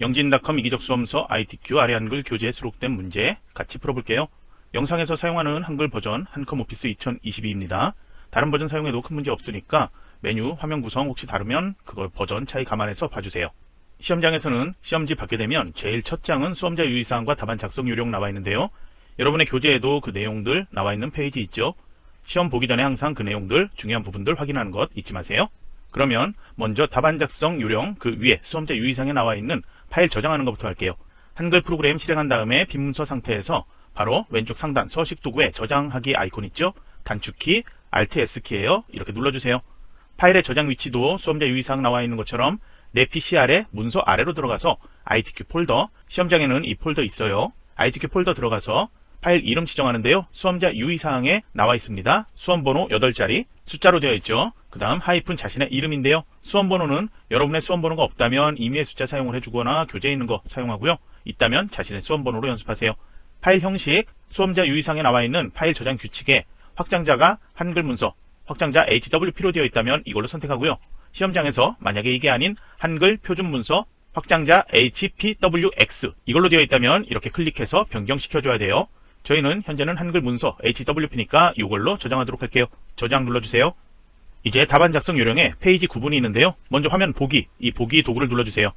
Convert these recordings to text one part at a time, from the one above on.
영진닷컴 이기적 수험서 ITQ 아래 한글 교재에 수록된 문제 같이 풀어볼게요. 영상에서 사용하는 한글 버전 한컴 오피스 2022입니다. 다른 버전 사용해도 큰 문제 없으니까 메뉴, 화면 구성 혹시 다르면 그걸 버전 차이 감안해서 봐주세요. 시험장에서는 시험지 받게 되면 제일 첫 장은 수험자 유의사항과 답안 작성 요령 나와 있는데요. 여러분의 교재에도 그 내용들 나와 있는 페이지 있죠. 시험 보기 전에 항상 그 내용들, 중요한 부분들 확인하는 것 잊지 마세요. 그러면 먼저 답안 작성 요령 그 위에 수험자 유의사항에 나와 있는 파일 저장하는 것부터 할게요. 한글 프로그램 실행한 다음에 빈문서 상태에서 바로 왼쪽 상단 서식 도구에 저장하기 아이콘 있죠? 단축키 Alt S키예요. 이렇게 눌러주세요. 파일의 저장 위치도 수험자 유의사항 나와 있는 것처럼 내 PC 아래 문서 아래로 들어가서 ITQ 폴더, 시험장에는 이 폴더 있어요. ITQ 폴더 들어가서 파일 이름 지정하는데요. 수험자 유의사항에 나와 있습니다. 수험번호 8자리 숫자로 되어 있죠. 그 다음 하이픈 자신의 이름인데요. 수험번호는 여러분의 수험번호가 없다면 임의의 숫자 사용을 해주거나 교재에 있는 거 사용하고요. 있다면 자신의 수험번호로 연습하세요. 파일 형식, 수험자 유의사항에 나와 있는 파일 저장 규칙에 확장자가 한글 문서, 확장자 HWP로 되어 있다면 이걸로 선택하고요. 시험장에서 만약에 이게 아닌 한글 표준 문서, 확장자 HPWX 이걸로 되어 있다면 이렇게 클릭해서 변경시켜줘야 돼요. 저희는 현재는 한글 문서 HWP니까 이걸로 저장하도록 할게요. 저장 눌러주세요. 이제 답안 작성 요령에 페이지 구분이 있는데요. 먼저 화면 보기, 이 보기 도구를 눌러주세요.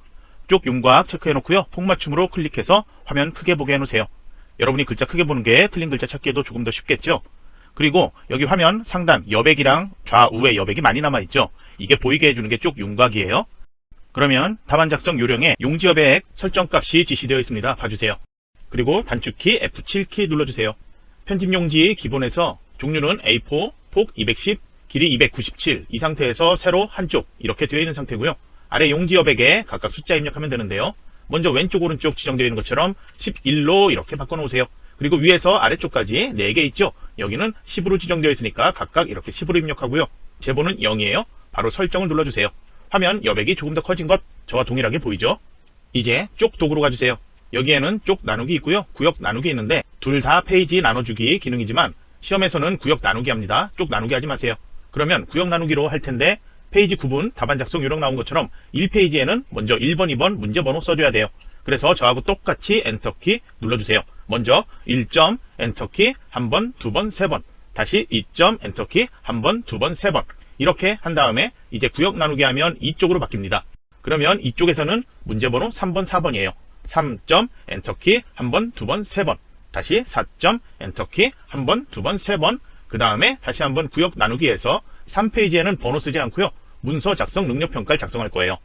쪽 윤곽 체크해 놓고요. 폭맞춤으로 클릭해서 화면 크게 보게 해놓으세요. 여러분이 글자 크게 보는 게 틀린 글자 찾기에도 조금 더 쉽겠죠? 그리고 여기 화면 상단 여백이랑 좌우에 여백이 많이 남아있죠? 이게 보이게 해주는 게 쪽 윤곽이에요. 그러면 답안 작성 요령에 용지 여백 설정값이 지시되어 있습니다. 봐주세요. 그리고 단축키 F7키 눌러주세요. 편집 용지 기본에서 종류는 A4, 폭 210, 길이 297 이 상태에서 세로 한쪽 이렇게 되어 있는 상태고요. 아래 용지 여백에 각각 숫자 입력하면 되는데요. 먼저 왼쪽 오른쪽 지정되어 있는 것처럼 11로 이렇게 바꿔놓으세요. 그리고 위에서 아래쪽까지 4개 있죠. 여기는 10으로 지정되어 있으니까 각각 이렇게 10으로 입력하고요. 제보는 0이에요. 바로 설정을 눌러주세요. 화면 여백이 조금 더 커진 것 저와 동일하게 보이죠? 이제 쪽 도구로 가주세요. 여기에는 쪽 나누기 있고요. 구역 나누기 있는데 둘 다 페이지 나눠주기 기능이지만 시험에서는 구역 나누기 합니다. 쪽 나누기 하지 마세요. 그러면 구역 나누기로 할 텐데 페이지 구분 답안 작성 요령 나온 것처럼 1페이지에는 먼저 1번, 2번 문제 번호 써줘야 돼요. 그래서 저하고 똑같이 엔터키 눌러주세요. 먼저 1점 엔터키 1번, 2번, 3번 다시 2점 엔터키 1번, 2번, 3번 이렇게 한 다음에 이제 구역 나누기 하면 이쪽으로 바뀝니다. 그러면 이쪽에서는 문제 번호 3번, 4번이에요. 3점 엔터키 1번, 2번, 3번 다시 4점 엔터키 1번, 2번, 3번 그 다음에 다시 한번 구역 나누기해서 3페이지에는 번호 쓰지 않고요. 문서 작성 능력평가를 작성할 거예요.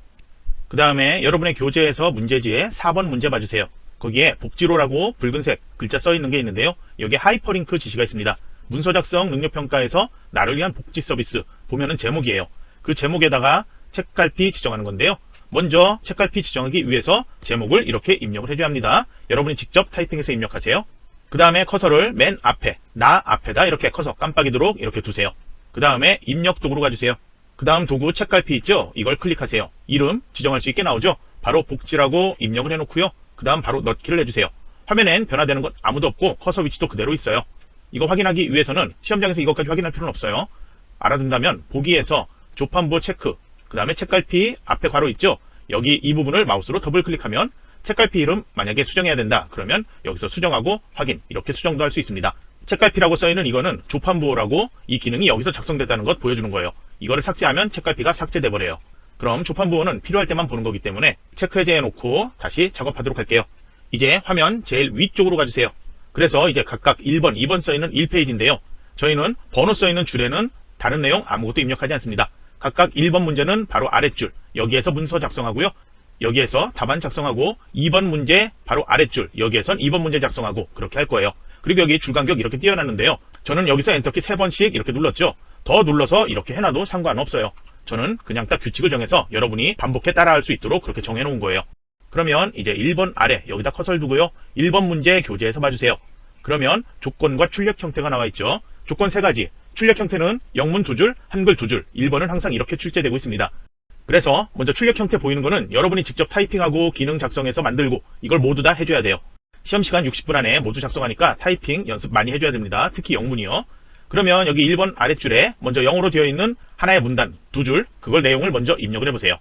그 다음에 여러분의 교재에서 문제지에 4번 문제 봐주세요. 거기에 복지로라고 붉은색 글자 써 있는 게 있는데요. 여기에 하이퍼링크 지시가 있습니다. 문서 작성 능력평가에서 나를 위한 복지 서비스 보면은 제목이에요. 그 제목에다가 책갈피 지정하는 건데요. 먼저 책갈피 지정하기 위해서 제목을 이렇게 입력을 해줘야 합니다. 여러분이 직접 타이핑해서 입력하세요. 그 다음에 커서를 맨 앞에, 나 앞에다 이렇게 커서 깜빡이도록 이렇게 두세요. 그 다음에 입력 도구로 가주세요. 그 다음 도구 책갈피 있죠? 이걸 클릭하세요. 이름 지정할 수 있게 나오죠? 바로 복지라고 입력을 해놓고요. 그 다음 바로 넣기를 해주세요. 화면엔 변화되는 건 아무도 없고 커서 위치도 그대로 있어요. 이거 확인하기 위해서는 시험장에서 이것까지 확인할 필요는 없어요. 알아둔다면 보기에서 조판부 체크, 그 다음에 책갈피 앞에 괄호 있죠? 여기 이 부분을 마우스로 더블 클릭하면 책갈피 이름 만약에 수정해야 된다 그러면 여기서 수정하고 확인 이렇게 수정도 할 수 있습니다. 책갈피라고 써있는 이거는 조판부호라고 이 기능이 여기서 작성됐다는 것 보여주는 거예요. 이거를 삭제하면 책갈피가 삭제돼 버려요. 그럼 조판부호는 필요할 때만 보는 거기 때문에 체크 해제해 놓고 다시 작업하도록 할게요. 이제 화면 제일 위쪽으로 가주세요. 그래서 이제 각각 1번, 2번 써있는 1페이지인데요. 저희는 번호 써있는 줄에는 다른 내용 아무것도 입력하지 않습니다. 각각 1번 문제는 바로 아랫줄 여기에서 문서 작성하고요. 여기에서 답안 작성하고 2번 문제 바로 아랫줄 여기에선 2번 문제 작성하고 그렇게 할 거예요. 그리고 여기 줄간격 이렇게 띄워놨는데요. 저는 여기서 엔터키 3번씩 이렇게 눌렀죠. 더 눌러서 이렇게 해놔도 상관없어요. 저는 그냥 딱 규칙을 정해서 여러분이 반복해 따라할 수 있도록 그렇게 정해놓은 거예요. 그러면 이제 1번 아래 여기다 커서를 두고요. 1번 문제 교재에서 봐주세요. 그러면 조건과 출력 형태가 나와 있죠. 조건 3가지. 출력 형태는 영문 2줄, 한글 2줄. 1번은 항상 이렇게 출제되고 있습니다. 그래서 먼저 출력 형태 보이는 거는 여러분이 직접 타이핑하고 기능 작성해서 만들고 이걸 모두 다 해줘야 돼요. 시험시간 60분 안에 모두 작성하니까 타이핑 연습 많이 해줘야 됩니다. 특히 영문이요. 그러면 여기 1번 아랫줄에 먼저 영어로 되어 있는 하나의 문단 2줄 그걸 내용을 먼저 입력을 해보세요.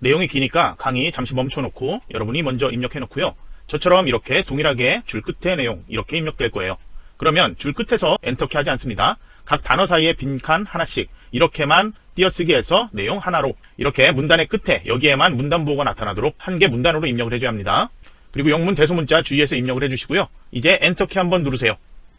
내용이 기니까 강의 잠시 멈춰놓고 여러분이 먼저 입력해 놓고요. 저처럼 이렇게 동일하게 줄 끝에 내용 이렇게 입력될 거예요. 그러면 줄 끝에서 엔터키 하지 않습니다. 각 단어 사이에 빈칸 하나씩 이렇게만 띄어쓰기 해서 내용 하나로 이렇게 문단의 끝에 여기에만 문단 부호가 나타나도록 한 개 문단으로 입력을 해줘야 합니다. 그리고 영문 대소문자 주의해서 입력을 해주시고요. 이제 엔터키 한번 누르세요.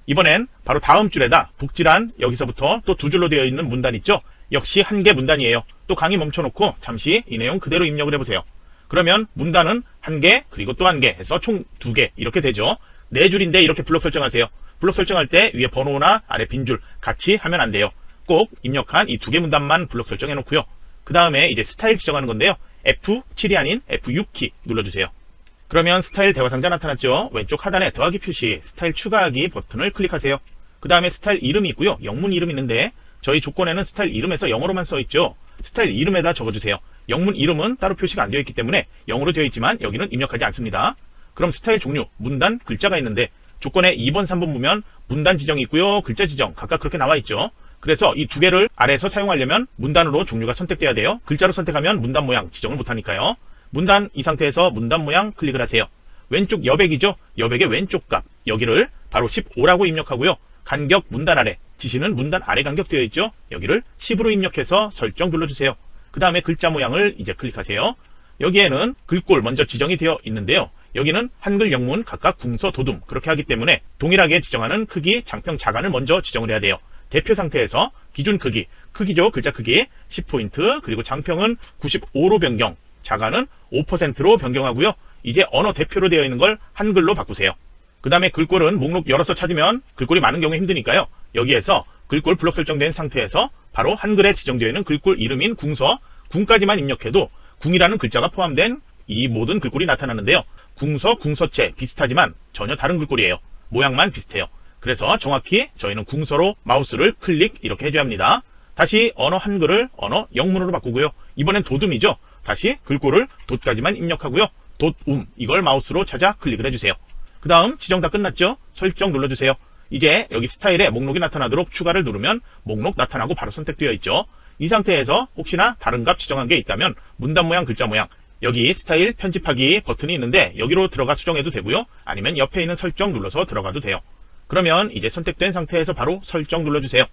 이번엔 바로 다음 줄에다 복지란 여기서부터 또 두 줄로 되어 있는 문단 있죠? 역시 한 개 문단이에요. 또 강의 멈춰놓고 잠시 이 내용 그대로 입력을 해보세요. 그러면 문단은 한 개 그리고 또 한 개 해서 총 두 개 이렇게 되죠. 네 줄인데 이렇게 블록 설정하세요. 블록 설정할 때 위에 번호나 아래 빈줄 같이 하면 안 돼요. 꼭 입력한 이 두 개 문단만 블록 설정해 놓고요. 그 다음에 이제 스타일 지정하는 건데요. F7이 아닌 F6키 눌러주세요. 그러면 스타일 대화 상자 나타났죠. 왼쪽 하단에 더하기 표시 스타일 추가하기 버튼을 클릭하세요. 그 다음에 스타일 이름이 있고요. 영문 이름 있는데 저희 조건에는 스타일 이름에서 영어로만 써있죠. 스타일 이름에다 적어주세요. 영문 이름은 따로 표시가 안 되어 있기 때문에 영어로 되어 있지만 여기는 입력하지 않습니다. 그럼 스타일 종류, 문단, 글자가 있는데 조건에 2번, 3번 보면 문단 지정이 있고요. 글자 지정 각각 그렇게 나와 있죠. 그래서 이 두 개를 아래에서 사용하려면 문단으로 종류가 선택돼야 돼요. 글자로 선택하면 문단 모양 지정을 못하니까요. 문단 이 상태에서 문단 모양 클릭을 하세요. 왼쪽 여백이죠. 여백의 왼쪽 값 여기를 바로 15라고 입력하고요. 간격 문단 아래 지시는 문단 아래 간격 되어 있죠. 여기를 10으로 입력해서 설정 눌러주세요. 그 다음에 글자 모양을 이제 클릭하세요. 여기에는 글꼴 먼저 지정이 되어 있는데요. 여기는 한글 영문 각각 궁서 도둠 그렇게 하기 때문에 동일하게 지정하는 크기 장평 자간을 먼저 지정을 해야 돼요. 대표 상태에서 기준 크기죠. 글자 크기 10포인트 그리고 장평은 95로 변경 자간은 5%로 변경하고요. 이제 언어 대표로 되어 있는 걸 한글로 바꾸세요. 그 다음에 글꼴은 목록 열어서 찾으면 글꼴이 많은 경우에 힘드니까요. 여기에서 글꼴 블록 설정된 상태에서 바로 한글에 지정되어 있는 글꼴 이름인 궁서, 궁까지만 입력해도 궁이라는 글자가 포함된 이 모든 글꼴이 나타나는데요. 궁서, 궁서체 비슷하지만 전혀 다른 글꼴이에요. 모양만 비슷해요. 그래서 정확히 저희는 궁서로 마우스를 클릭 이렇게 해줘야 합니다. 다시 언어 한글을 언어 영문으로 바꾸고요. 이번엔 도둠이죠. 다시 글꼴을 돛까지만 입력하고요. 돛 이걸 마우스로 찾아 클릭을 해주세요. 그 다음 지정 다 끝났죠? 설정 눌러주세요. 이제 여기 스타일에 목록이 나타나도록 추가를 누르면 목록 나타나고 바로 선택되어 있죠. 이 상태에서 혹시나 다른 값 지정한 게 있다면 문단 모양, 글자 모양 여기 스타일 편집하기 버튼이 있는데 여기로 들어가 수정해도 되고요. 아니면 옆에 있는 설정 눌러서 들어가도 돼요. 그러면 이제 선택된 상태에서 바로 설정 눌러주세요.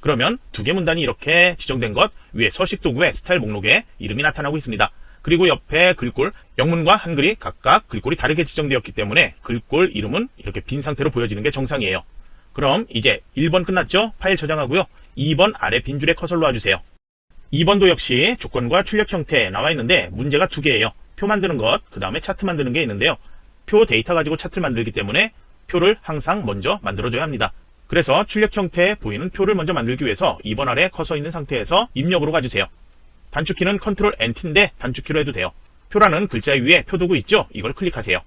그러면 두 개 문단이 이렇게 지정된 것 위에 서식 도구의 스타일 목록에 이름이 나타나고 있습니다. 그리고 옆에 글꼴, 영문과 한글이 각각 글꼴이 다르게 지정되었기 때문에 글꼴 이름은 이렇게 빈 상태로 보여지는 게 정상이에요. 그럼 이제 1번 끝났죠? 파일 저장하고요. 2번 아래 빈 줄에 커서를 놔주세요. 2번도 역시 조건과 출력 형태 나와 있는데 문제가 두 개예요. 표 만드는 것, 그 다음에 차트 만드는 게 있는데요. 표 데이터 가지고 차트를 만들기 때문에 표를 항상 먼저 만들어줘야 합니다. 그래서 출력 형태에 보이는 표를 먼저 만들기 위해서 2번 아래 커서 있는 상태에서 입력으로 가주세요. 단축키는 컨트롤 엔트인데 단축키로 해도 돼요. 표라는 글자 위에 표도구 있죠? 이걸 클릭하세요.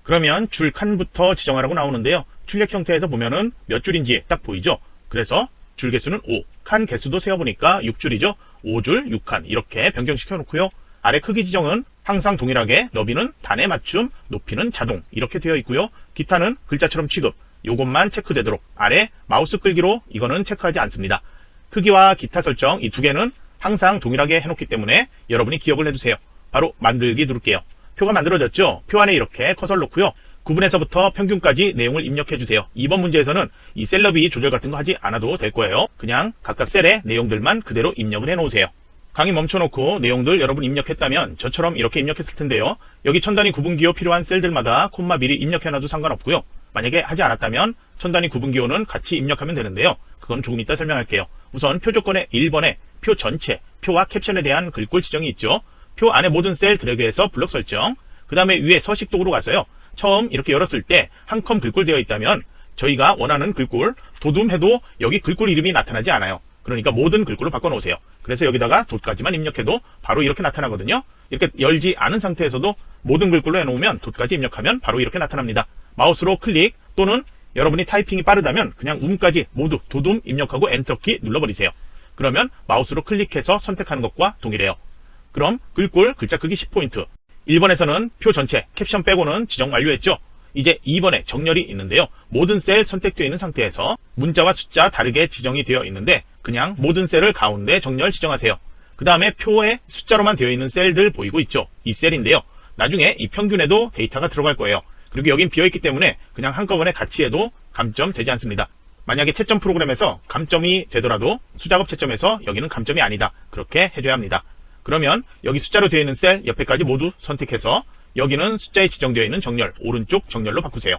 그러면 줄 칸부터 지정하라고 나오는데요. 출력 형태에서 보면은 몇 줄인지 딱 보이죠? 그래서 줄 개수는 5, 칸 개수도 세어보니까 6줄이죠? 5줄, 6칸 이렇게 변경시켜 놓고요. 아래 크기 지정은 항상 동일하게 너비는 단에 맞춤, 높이는 자동 이렇게 되어 있고요. 기타는 글자처럼 취급, 요것만 체크되도록 아래 마우스 끌기로 이거는 체크하지 않습니다. 크기와 기타 설정 이 두 개는 항상 동일하게 해놓기 때문에 여러분이 기억을 해주세요. 바로 만들기 누를게요. 표가 만들어졌죠? 표 안에 이렇게 커서를 놓고요. 구분에서부터 평균까지 내용을 입력해주세요. 이번 문제에서는 이 셀럽이 조절 같은 거 하지 않아도 될 거예요. 그냥 각각 셀에 내용들만 그대로 입력을 해놓으세요. 강의 멈춰놓고 내용들 여러분 입력했다면 저처럼 이렇게 입력했을 텐데요. 여기 천 단위 구분기호 필요한 셀들마다 콤마 미리 입력해놔도 상관없고요. 만약에 하지 않았다면 천 단위 구분기호는 같이 입력하면 되는데요. 그건 조금 이따 설명할게요. 우선 표 조건의 1번에 표 전체, 표와 캡션에 대한 글꼴 지정이 있죠. 표 안에 모든 셀 드래그해서 블록 설정. 그 다음에 위에 서식 도구로 가서요. 처음 이렇게 열었을 때 한 컴 글꼴 되어 있다면 저희가 원하는 글꼴 도둠해도 여기 글꼴 이름이 나타나지 않아요. 그러니까 모든 글꼴로 바꿔놓으세요. 그래서 여기다가 돛까지만 입력해도 바로 이렇게 나타나거든요. 이렇게 열지 않은 상태에서도 모든 글꼴로 해놓으면 돛까지 입력하면 바로 이렇게 나타납니다. 마우스로 클릭 또는 여러분이 타이핑이 빠르다면 그냥 까지 모두 도둠 입력하고 엔터키 눌러버리세요. 그러면 마우스로 클릭해서 선택하는 것과 동일해요. 그럼 글꼴 글자 크기 10포인트 1번에서는 표 전체 캡션 빼고는 지정 완료했죠. 이제 2번에 정렬이 있는데요. 모든 셀 선택되어 있는 상태에서 문자와 숫자 다르게 지정이 되어 있는데 그냥 모든 셀을 가운데 정렬 지정하세요. 그 다음에 표에 숫자로만 되어 있는 셀들 보이고 있죠. 이 셀인데요. 나중에 이 평균에도 데이터가 들어갈 거예요. 그리고 여긴 비어있기 때문에 그냥 한꺼번에 같이 해도 감점 되지 않습니다. 만약에 채점 프로그램에서 감점이 되더라도 수작업 채점에서 여기는 감점이 아니다. 그렇게 해줘야 합니다. 그러면 여기 숫자로 되어 있는 셀 옆에까지 모두 선택해서 여기는 숫자에 지정되어 있는 정렬, 오른쪽 정렬로 바꾸세요.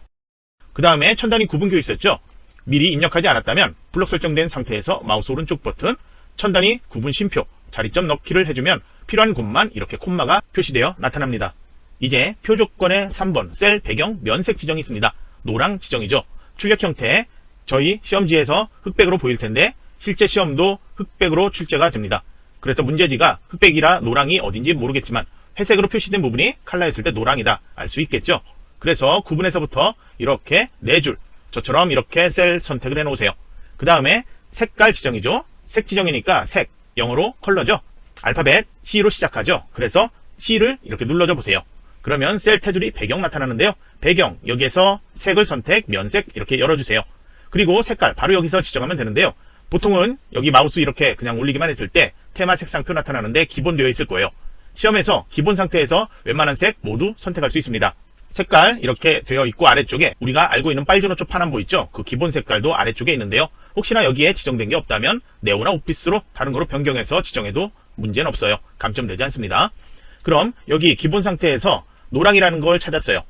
그 다음에 천 단위 구분교 있었죠? 미리 입력하지 않았다면 블록 설정된 상태에서 마우스 오른쪽 버튼 천 단위 구분 쉼표 자리점 넣기를 해주면 필요한 곳만 이렇게 콤마가 표시되어 나타납니다. 이제 표 조건의 3번 셀 배경 면색 지정이 있습니다. 노랑 지정이죠. 출력 형태 저희 시험지에서 흑백으로 보일 텐데 실제 시험도 흑백으로 출제가 됩니다. 그래서 문제지가 흑백이라 노랑이 어딘지 모르겠지만 회색으로 표시된 부분이 칼라했을 때 노랑이다 알 수 있겠죠. 그래서 구분에서부터 이렇게 4줄 저처럼 이렇게 셀 선택을 해 놓으세요. 그 다음에 색깔 지정이죠. 색 지정이니까 색 영어로 컬러죠. 알파벳 C로 시작하죠. 그래서 C를 이렇게 눌러줘 보세요. 그러면 셀 테두리 배경 나타나는데요. 배경 여기에서 색을 선택 면색 이렇게 열어주세요. 그리고 색깔 바로 여기서 지정하면 되는데요. 보통은 여기 마우스 이렇게 그냥 올리기만 했을 때 테마 색상표 나타나는데 기본되어 있을 거예요. 시험에서 기본 상태에서 웬만한 색 모두 선택할 수 있습니다. 색깔 이렇게 되어 있고 아래쪽에 우리가 알고 있는 빨주노초 파남보 있죠? 그 기본 색깔도 아래쪽에 있는데요. 혹시나 여기에 지정된 게 없다면 네오나 오피스로 다른 거로 변경해서 지정해도 문제는 없어요. 감점되지 않습니다. 그럼 여기 기본 상태에서 노랑이라는 걸 찾았어요.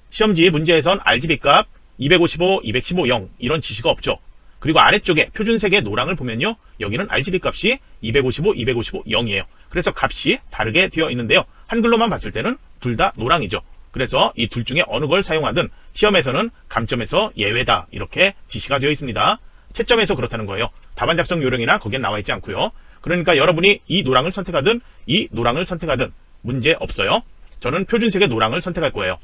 시험지 문제에선 RGB 값 255, 215, 0 이런 지시가 없죠. 그리고 아래쪽에 표준색의 노랑을 보면요. 여기는 RGB 값이 255, 255, 0이에요. 그래서 값이 다르게 되어 있는데요. 한글로만 봤을 때는 둘 다 노랑이죠. 그래서 이 둘 중에 어느 걸 사용하든 시험에서는 감점에서 예외다 이렇게 지시가 되어 있습니다. 채점에서 그렇다는 거예요. 답안 작성 요령이나 거기엔 나와 있지 않고요. 그러니까 여러분이 이 노랑을 선택하든 이 노랑을 선택하든 문제 없어요. 저는 표준색의 노랑을 선택할 거예요.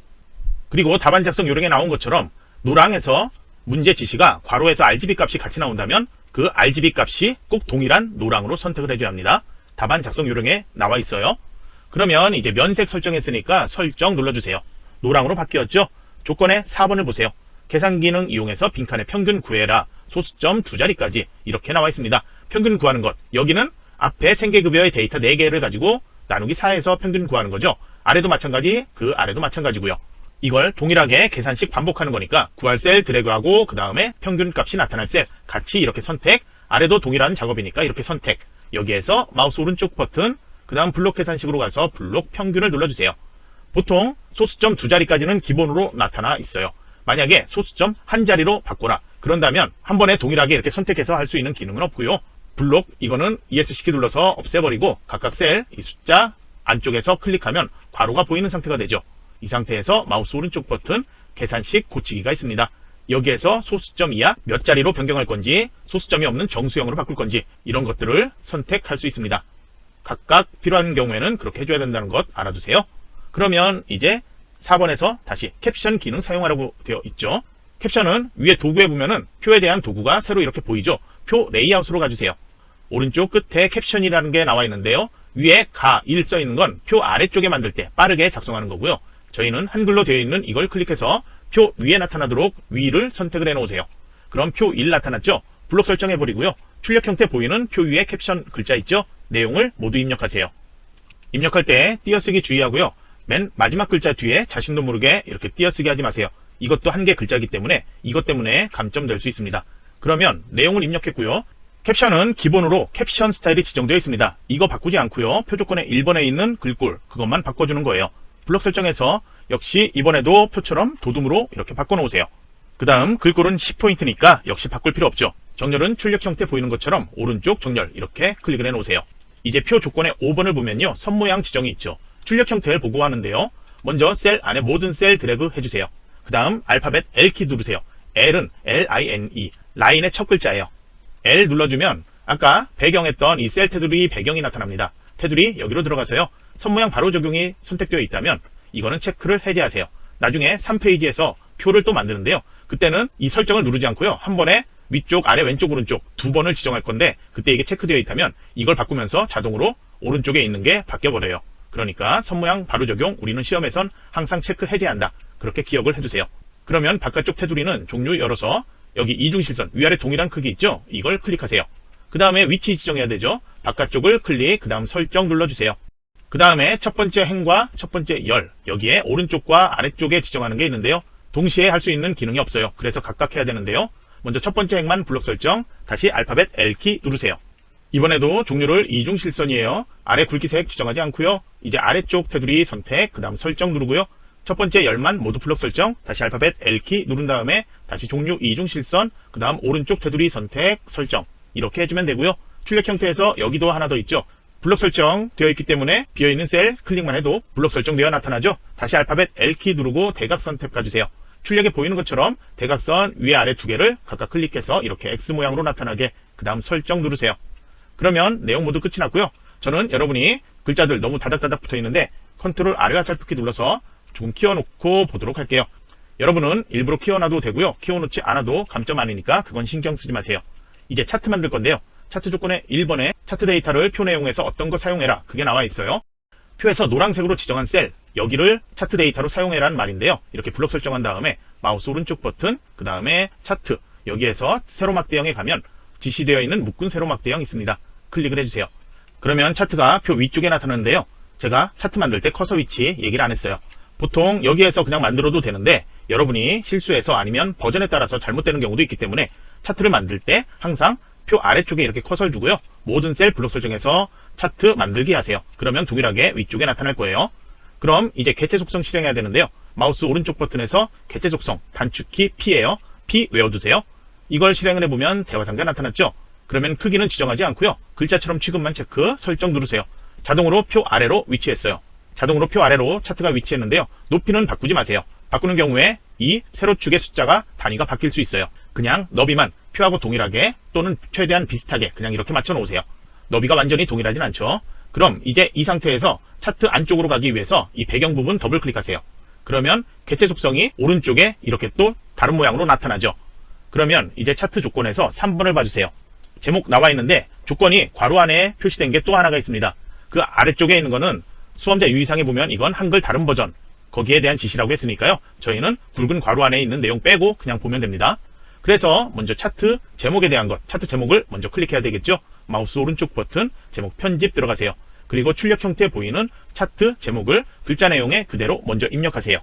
그리고 답안 작성 요령에 나온 것처럼 노랑에서 문제 지시가 괄호에서 RGB 값이 같이 나온다면 그 RGB 값이 꼭 동일한 노랑으로 선택을 해줘야 합니다. 답안 작성 요령에 나와 있어요. 그러면 이제 면색 설정했으니까 설정 눌러주세요. 노랑으로 바뀌었죠? 조건의 4번을 보세요. 계산 기능 이용해서 빈칸의 평균 구해라. 소수점 2자리까지 이렇게 나와 있습니다. 평균 구하는 것. 여기는 앞에 생계급여의 데이터 4개를 가지고 나누기 4에서 평균 구하는 거죠. 아래도 마찬가지, 그 아래도 마찬가지고요. 이걸 동일하게 계산식 반복하는 거니까 구할 셀 드래그하고 그 다음에 평균 값이 나타날 셀 같이 이렇게 선택. 아래도 동일한 작업이니까 이렇게 선택. 여기에서 마우스 오른쪽 버튼 그 다음 블록 계산식으로 가서 블록 평균을 눌러주세요. 보통 소수점 2자리까지는 기본으로 나타나 있어요. 만약에 소수점 1자리로 바꿔라. 그런다면 한 번에 동일하게 이렇게 선택해서 할 수 있는 기능은 없고요. 블록 이거는 ESC 키 눌러서 없애버리고 각각 셀 이 숫자 안쪽에서 클릭하면 괄호가 보이는 상태가 되죠. 이 상태에서 마우스 오른쪽 버튼 계산식 고치기가 있습니다. 여기에서 소수점 이하 몇 자리로 변경할 건지 소수점이 없는 정수형으로 바꿀 건지 이런 것들을 선택할 수 있습니다. 각각 필요한 경우에는 그렇게 해줘야 된다는 것 알아두세요. 그러면 이제 4번에서 다시 캡션 기능 사용하라고 되어 있죠. 캡션은 위에 도구에 보면은 표에 대한 도구가 새로 이렇게 보이죠. 표 레이아웃으로 가주세요. 오른쪽 끝에 캡션이라는 게 나와 있는데요. 위에 가, 일 써 있는 건 표 아래쪽에 만들 때 빠르게 작성하는 거고요. 저희는 한글로 되어 있는 이걸 클릭해서 표 위에 나타나도록 위를 선택을 해 놓으세요. 그럼 표 1 나타났죠? 블록 설정해 버리고요. 출력 형태 보이는 표 위에 캡션 글자 있죠? 내용을 모두 입력하세요. 입력할 때 띄어쓰기 주의하고요. 맨 마지막 글자 뒤에 자신도 모르게 이렇게 띄어쓰기 하지 마세요. 이것도 한 개 글자이기 때문에 이것 때문에 감점될 수 있습니다. 그러면 내용을 입력했고요. 캡션은 기본으로 캡션 스타일이 지정되어 있습니다. 이거 바꾸지 않고요. 표 조건의 1번에 있는 글꼴 그것만 바꿔주는 거예요. 블록 설정해서 역시 이번에도 표처럼 도둠으로 이렇게 바꿔놓으세요. 그 다음 글꼴은 10포인트니까 역시 바꿀 필요 없죠. 정렬은 출력 형태 보이는 것처럼 오른쪽 정렬 이렇게 클릭을 해놓으세요. 이제 표 조건의 5번을 보면요. 선 모양 지정이 있죠. 출력 형태를 보고하는데요. 먼저 셀 안에 모든 셀 드래그 해주세요. 그 다음 알파벳 L키 누르세요. L은 L-I-N-E 라인의 첫 글자예요. L 눌러주면 아까 배경했던 이 셀 테두리 배경이 나타납니다. 테두리 여기로 들어가서요. 선모양 바로 적용이 선택되어 있다면 이거는 체크를 해제하세요. 나중에 3페이지에서 표를 또 만드는데요. 그때는 이 설정을 누르지 않고요. 한 번에 위쪽, 아래, 왼쪽, 오른쪽 두 번을 지정할 건데 그때 이게 체크되어 있다면 이걸 바꾸면서 자동으로 오른쪽에 있는 게 바뀌어버려요. 그러니까 선모양 바로 적용 우리는 시험에선 항상 체크 해제한다. 그렇게 기억을 해주세요. 그러면 바깥쪽 테두리는 종류 열어서 여기 이중실선 위아래 동일한 크기 있죠? 이걸 클릭하세요. 그 다음에 위치 지정해야 되죠. 바깥쪽을 클릭, 그 다음 설정 눌러주세요. 그 다음에 첫 번째 행과 첫 번째 열, 여기에 오른쪽과 아래쪽에 지정하는 게 있는데요. 동시에 할 수 있는 기능이 없어요. 그래서 각각 해야 되는데요. 먼저 첫 번째 행만 블록 설정, 다시 알파벳 L키 누르세요. 이번에도 종류를 이중 실선이에요. 아래 굵기색 지정하지 않고요. 이제 아래쪽 테두리 선택, 그 다음 설정 누르고요. 첫 번째 열만 모두 블록 설정, 다시 알파벳 L키 누른 다음에 다시 종류 이중 실선, 그 다음 오른쪽 테두리 선택, 설정 이렇게 해주면 되고요. 출력 형태에서 여기도 하나 더 있죠. 블록 설정 되어 있기 때문에 비어있는 셀 클릭만 해도 블록 설정되어 나타나죠. 다시 알파벳 L키 누르고 대각선 탭 가주세요. 출력에 보이는 것처럼 대각선 위에 아래 두 개를 각각 클릭해서 이렇게 X 모양으로 나타나게, 그 다음 설정 누르세요. 그러면 내용 모두 끝이 났고요. 저는 여러분이 글자들 너무 다닥다닥 붙어 있는데 컨트롤 아래 화살표키 눌러서 조금 키워놓고 보도록 할게요. 여러분은 일부러 키워놔도 되고요. 키워놓지 않아도 감점 아니니까 그건 신경 쓰지 마세요. 이제 차트 만들 건데요. 차트 조건의 1번에 차트 데이터를 표 내용에서 어떤 거 사용해라, 그게 나와 있어요. 표에서 노란색으로 지정한 셀, 여기를 차트 데이터로 사용해라는 말인데요. 이렇게 블록 설정한 다음에 마우스 오른쪽 버튼, 그 다음에 차트, 여기에서 세로막 대형에 가면 지시되어 있는 묶은 세로막 대형 있습니다. 클릭을 해주세요. 그러면 차트가 표 위쪽에 나타나는데요. 제가 차트 만들 때 커서 위치 얘기를 안 했어요. 보통 여기에서 그냥 만들어도 되는데 여러분이 실수해서 아니면 버전에 따라서 잘못되는 경우도 있기 때문에 차트를 만들 때 항상 표 아래쪽에 이렇게 커서를 두고요. 모든 셀 블록 설정해서 차트 만들기 하세요. 그러면 동일하게 위쪽에 나타날 거예요. 그럼 이제 개체 속성 실행해야 되는데요. 마우스 오른쪽 버튼에서 개체 속성 단축키 P예요. P 외워두세요. 이걸 실행을 해보면 대화 상자 나타났죠. 그러면 크기는 지정하지 않고요. 글자처럼 취급만 체크, 설정 누르세요. 자동으로 표 아래로 위치했어요. 자동으로 표 아래로 차트가 위치했는데요. 높이는 바꾸지 마세요. 바꾸는 경우에 이 세로축의 숫자가 단위가 바뀔 수 있어요. 그냥 너비만 표하고 동일하게 또는 최대한 비슷하게 그냥 이렇게 맞춰 놓으세요. 너비가 완전히 동일하진 않죠. 그럼 이제 이 상태에서 차트 안쪽으로 가기 위해서 이 배경 부분 더블 클릭하세요. 그러면 개체 속성이 오른쪽에 이렇게 또 다른 모양으로 나타나죠. 그러면 이제 차트 조건에서 3번을 봐주세요. 제목 나와 있는데 조건이 괄호 안에 표시된 게 또 하나가 있습니다. 그 아래쪽에 있는 거는 수험자 유의사항에 보면 이건 한글 다른 버전, 거기에 대한 지시라고 했으니까요. 저희는 굵은 괄호 안에 있는 내용 빼고 그냥 보면 됩니다. 그래서 먼저 차트 제목에 대한 것, 차트 제목을 먼저 클릭해야 되겠죠. 마우스 오른쪽 버튼 제목 편집 들어가세요. 그리고 출력 형태 보이는 차트 제목을 글자 내용에 그대로 먼저 입력하세요.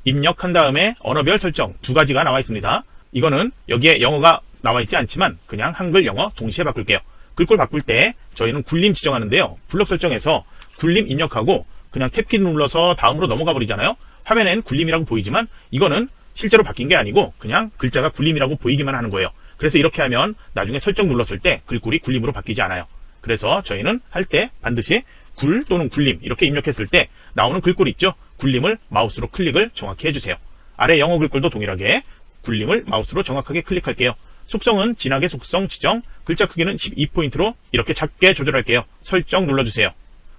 입력한 다음에 언어별 설정 두 가지가 나와 있습니다. 이거는 여기에 영어가 나와 있지 않지만 그냥 한글 영어 동시에 바꿀게요. 글꼴 바꿀 때 저희는 굴림 지정하는데요. 블록 설정에서 굴림 입력하고 그냥 탭키 눌러서 다음으로 넘어가 버리잖아요. 화면엔 굴림이라고 보이지만 이거는 실제로 바뀐 게 아니고 그냥 글자가 굴림이라고 보이기만 하는 거예요. 그래서 이렇게 하면 나중에 설정 눌렀을 때 글꼴이 굴림으로 바뀌지 않아요. 그래서 저희는 할 때 반드시 굴 또는 굴림 이렇게 입력했을 때 나오는 글꼴 있죠. 굴림을 마우스로 클릭을 정확히 해주세요. 아래 영어 글꼴도 동일하게 굴림을 마우스로 정확하게 클릭할게요. 속성은 진하게 속성 지정, 글자 크기는 12포인트로 이렇게 작게 조절할게요. 설정 눌러주세요.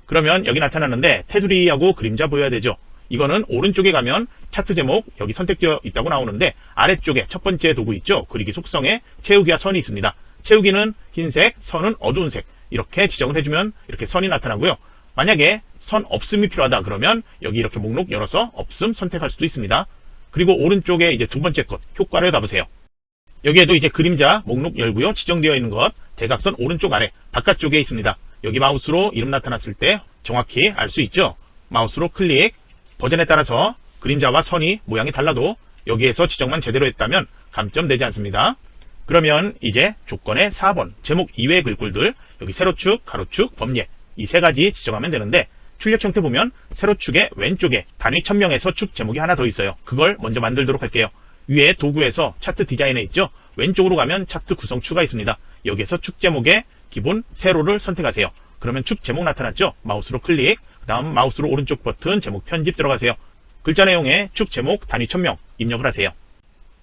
그러면 여기 나타나는데 테두리하고 그림자 보여야 되죠. 이거는 오른쪽에 가면 차트 제목 여기 선택되어 있다고 나오는데 아래쪽에 첫 번째 도구 있죠. 그리기 속성에 채우기와 선이 있습니다. 채우기는 흰색, 선은 어두운 색 이렇게 지정을 해주면 이렇게 선이 나타나고요. 만약에 선 없음이 필요하다 그러면 여기 이렇게 목록 열어서 없음 선택할 수도 있습니다. 그리고 오른쪽에 이제 두 번째 것 효과를 가보세요. 여기에도 이제 그림자 목록 열고요. 지정되어 있는 것 대각선 오른쪽 아래 바깥쪽에 있습니다. 여기 마우스로 이름 나타났을 때 정확히 알 수 있죠. 마우스로 클릭, 버전에 따라서 그림자와 선이 모양이 달라도 여기에서 지정만 제대로 했다면 감점되지 않습니다. 그러면 이제 조건의 4번 제목 이외의 글꼴들 여기 세로축, 가로축, 범례 이 세 가지 지정하면 되는데 출력 형태 보면 세로축의 왼쪽에 단위 1000명에서 축 제목이 하나 더 있어요. 그걸 먼저 만들도록 할게요. 위에 도구에서 차트 디자인에 있죠. 왼쪽으로 가면 차트 구성 추가 있습니다. 여기에서 축 제목의 기본 세로를 선택하세요. 그러면 축 제목 나타났죠. 마우스로 클릭, 그 다음 마우스로 오른쪽 버튼 제목 편집 들어가세요. 글자 내용에 축 제목 단위 1000명 입력을 하세요.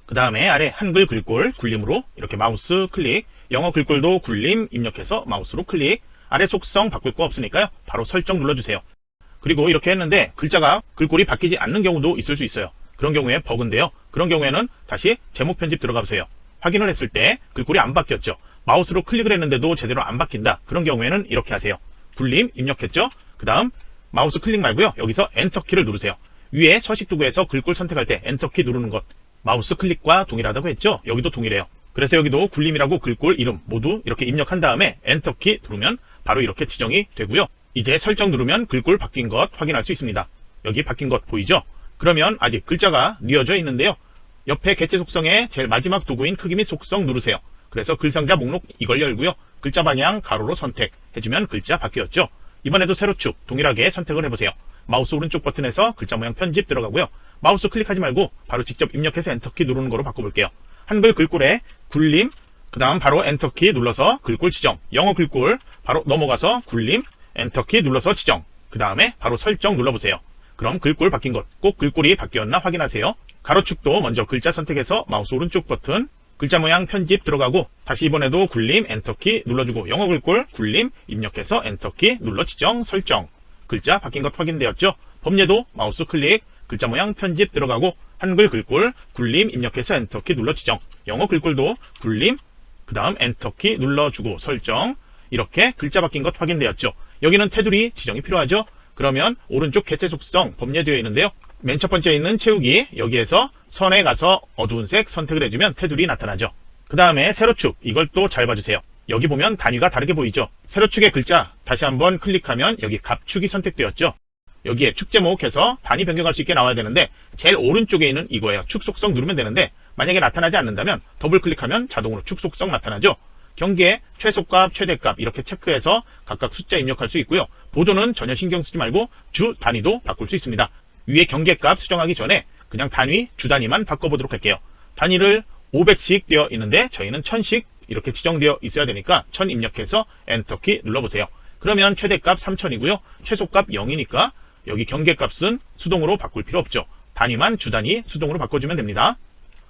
그 다음에 아래 한글 글꼴 굴림으로 이렇게 마우스 클릭, 영어 글꼴도 굴림 입력해서 마우스로 클릭, 아래 속성 바꿀 거 없으니까요. 바로 설정 눌러주세요. 그리고 이렇게 했는데 글자가 글꼴이 바뀌지 않는 경우도 있을 수 있어요. 그런 경우에 버그인데요. 그런 경우에는 다시 제목 편집 들어가 보세요. 확인을 했을 때 글꼴이 안 바뀌었죠. 마우스로 클릭을 했는데도 제대로 안 바뀐다. 그런 경우에는 이렇게 하세요. 굴림 입력했죠. 그 다음 마우스 클릭 말고요. 여기서 엔터키를 누르세요. 위에 서식 도구에서 글꼴 선택할 때 엔터키 누르는 것 마우스 클릭과 동일하다고 했죠. 여기도 동일해요. 그래서 여기도 굴림이라고 글꼴 이름 모두 이렇게 입력한 다음에 엔터키 누르면 바로 이렇게 지정이 되고요. 이제 설정 누르면 글꼴 바뀐 것 확인할 수 있습니다. 여기 바뀐 것 보이죠? 그러면 아직 글자가 뉘어져 있는데요. 옆에 개체 속성의 제일 마지막 도구인 크기 및 속성 누르세요. 그래서 글상자 목록 이걸 열고요. 글자 방향 가로로 선택해주면 글자 바뀌었죠. 이번에도 세로축 동일하게 선택을 해보세요. 마우스 오른쪽 버튼에서 글자 모양 편집 들어가고요. 마우스 클릭하지 말고 바로 직접 입력해서 엔터키 누르는 거로 바꿔볼게요. 한글 글꼴에 굴림, 그 다음 바로 엔터키 눌러서 글꼴 지정, 영어 글꼴 바로 넘어가서 굴림, 엔터키 눌러서 지정, 그 다음에 바로 설정 눌러보세요. 그럼 글꼴 바뀐 것, 꼭 글꼴이 바뀌었나 확인하세요. 가로축도 먼저 글자 선택해서 마우스 오른쪽 버튼, 글자 모양 편집 들어가고 다시 이번에도 굴림, 엔터키 눌러주고 영어 글꼴 굴림, 입력해서 엔터키 눌러 지정, 설정. 글자 바뀐 것 확인되었죠? 범례도 마우스 클릭, 글자 모양 편집 들어가고 한글 글꼴 굴림, 입력해서 엔터키 눌러 지정. 영어 글꼴도 굴림, 그 다음 엔터키 눌러주고 설정. 이렇게 글자 바뀐 것 확인되었죠? 여기는 테두리 지정이 필요하죠? 그러면 오른쪽 개체 속성 범례되어 있는데요. 맨 첫 번째 있는 채우기, 여기에서 선에 가서 어두운 색 선택을 해주면 테두리 나타나죠. 그 다음에 세로축, 이걸 또 잘 봐주세요. 여기 보면 단위가 다르게 보이죠. 세로축의 글자 다시 한번 클릭하면 여기 갑축이 선택되었죠. 여기에 축 제목해서 단위 변경할 수 있게 나와야 되는데 제일 오른쪽에 있는 이거예요. 축 속성 누르면 되는데 만약에 나타나지 않는다면 더블 클릭하면 자동으로 축 속성 나타나죠. 경계, 최소값, 최대값 이렇게 체크해서 각각 숫자 입력할 수 있고요. 보조는 전혀 신경 쓰지 말고 주 단위도 바꿀 수 있습니다. 위에 경계값 수정하기 전에 그냥 단위, 주 단위만 바꿔보도록 할게요. 단위를 500씩 되어 있는데 저희는 1000씩 이렇게 지정되어 있어야 되니까 1000 입력해서 엔터키 눌러보세요. 그러면 최대값 3000이고요. 최소값 0이니까 여기 경계값은 수동으로 바꿀 필요 없죠. 단위만 주 단위 수동으로 바꿔주면 됩니다.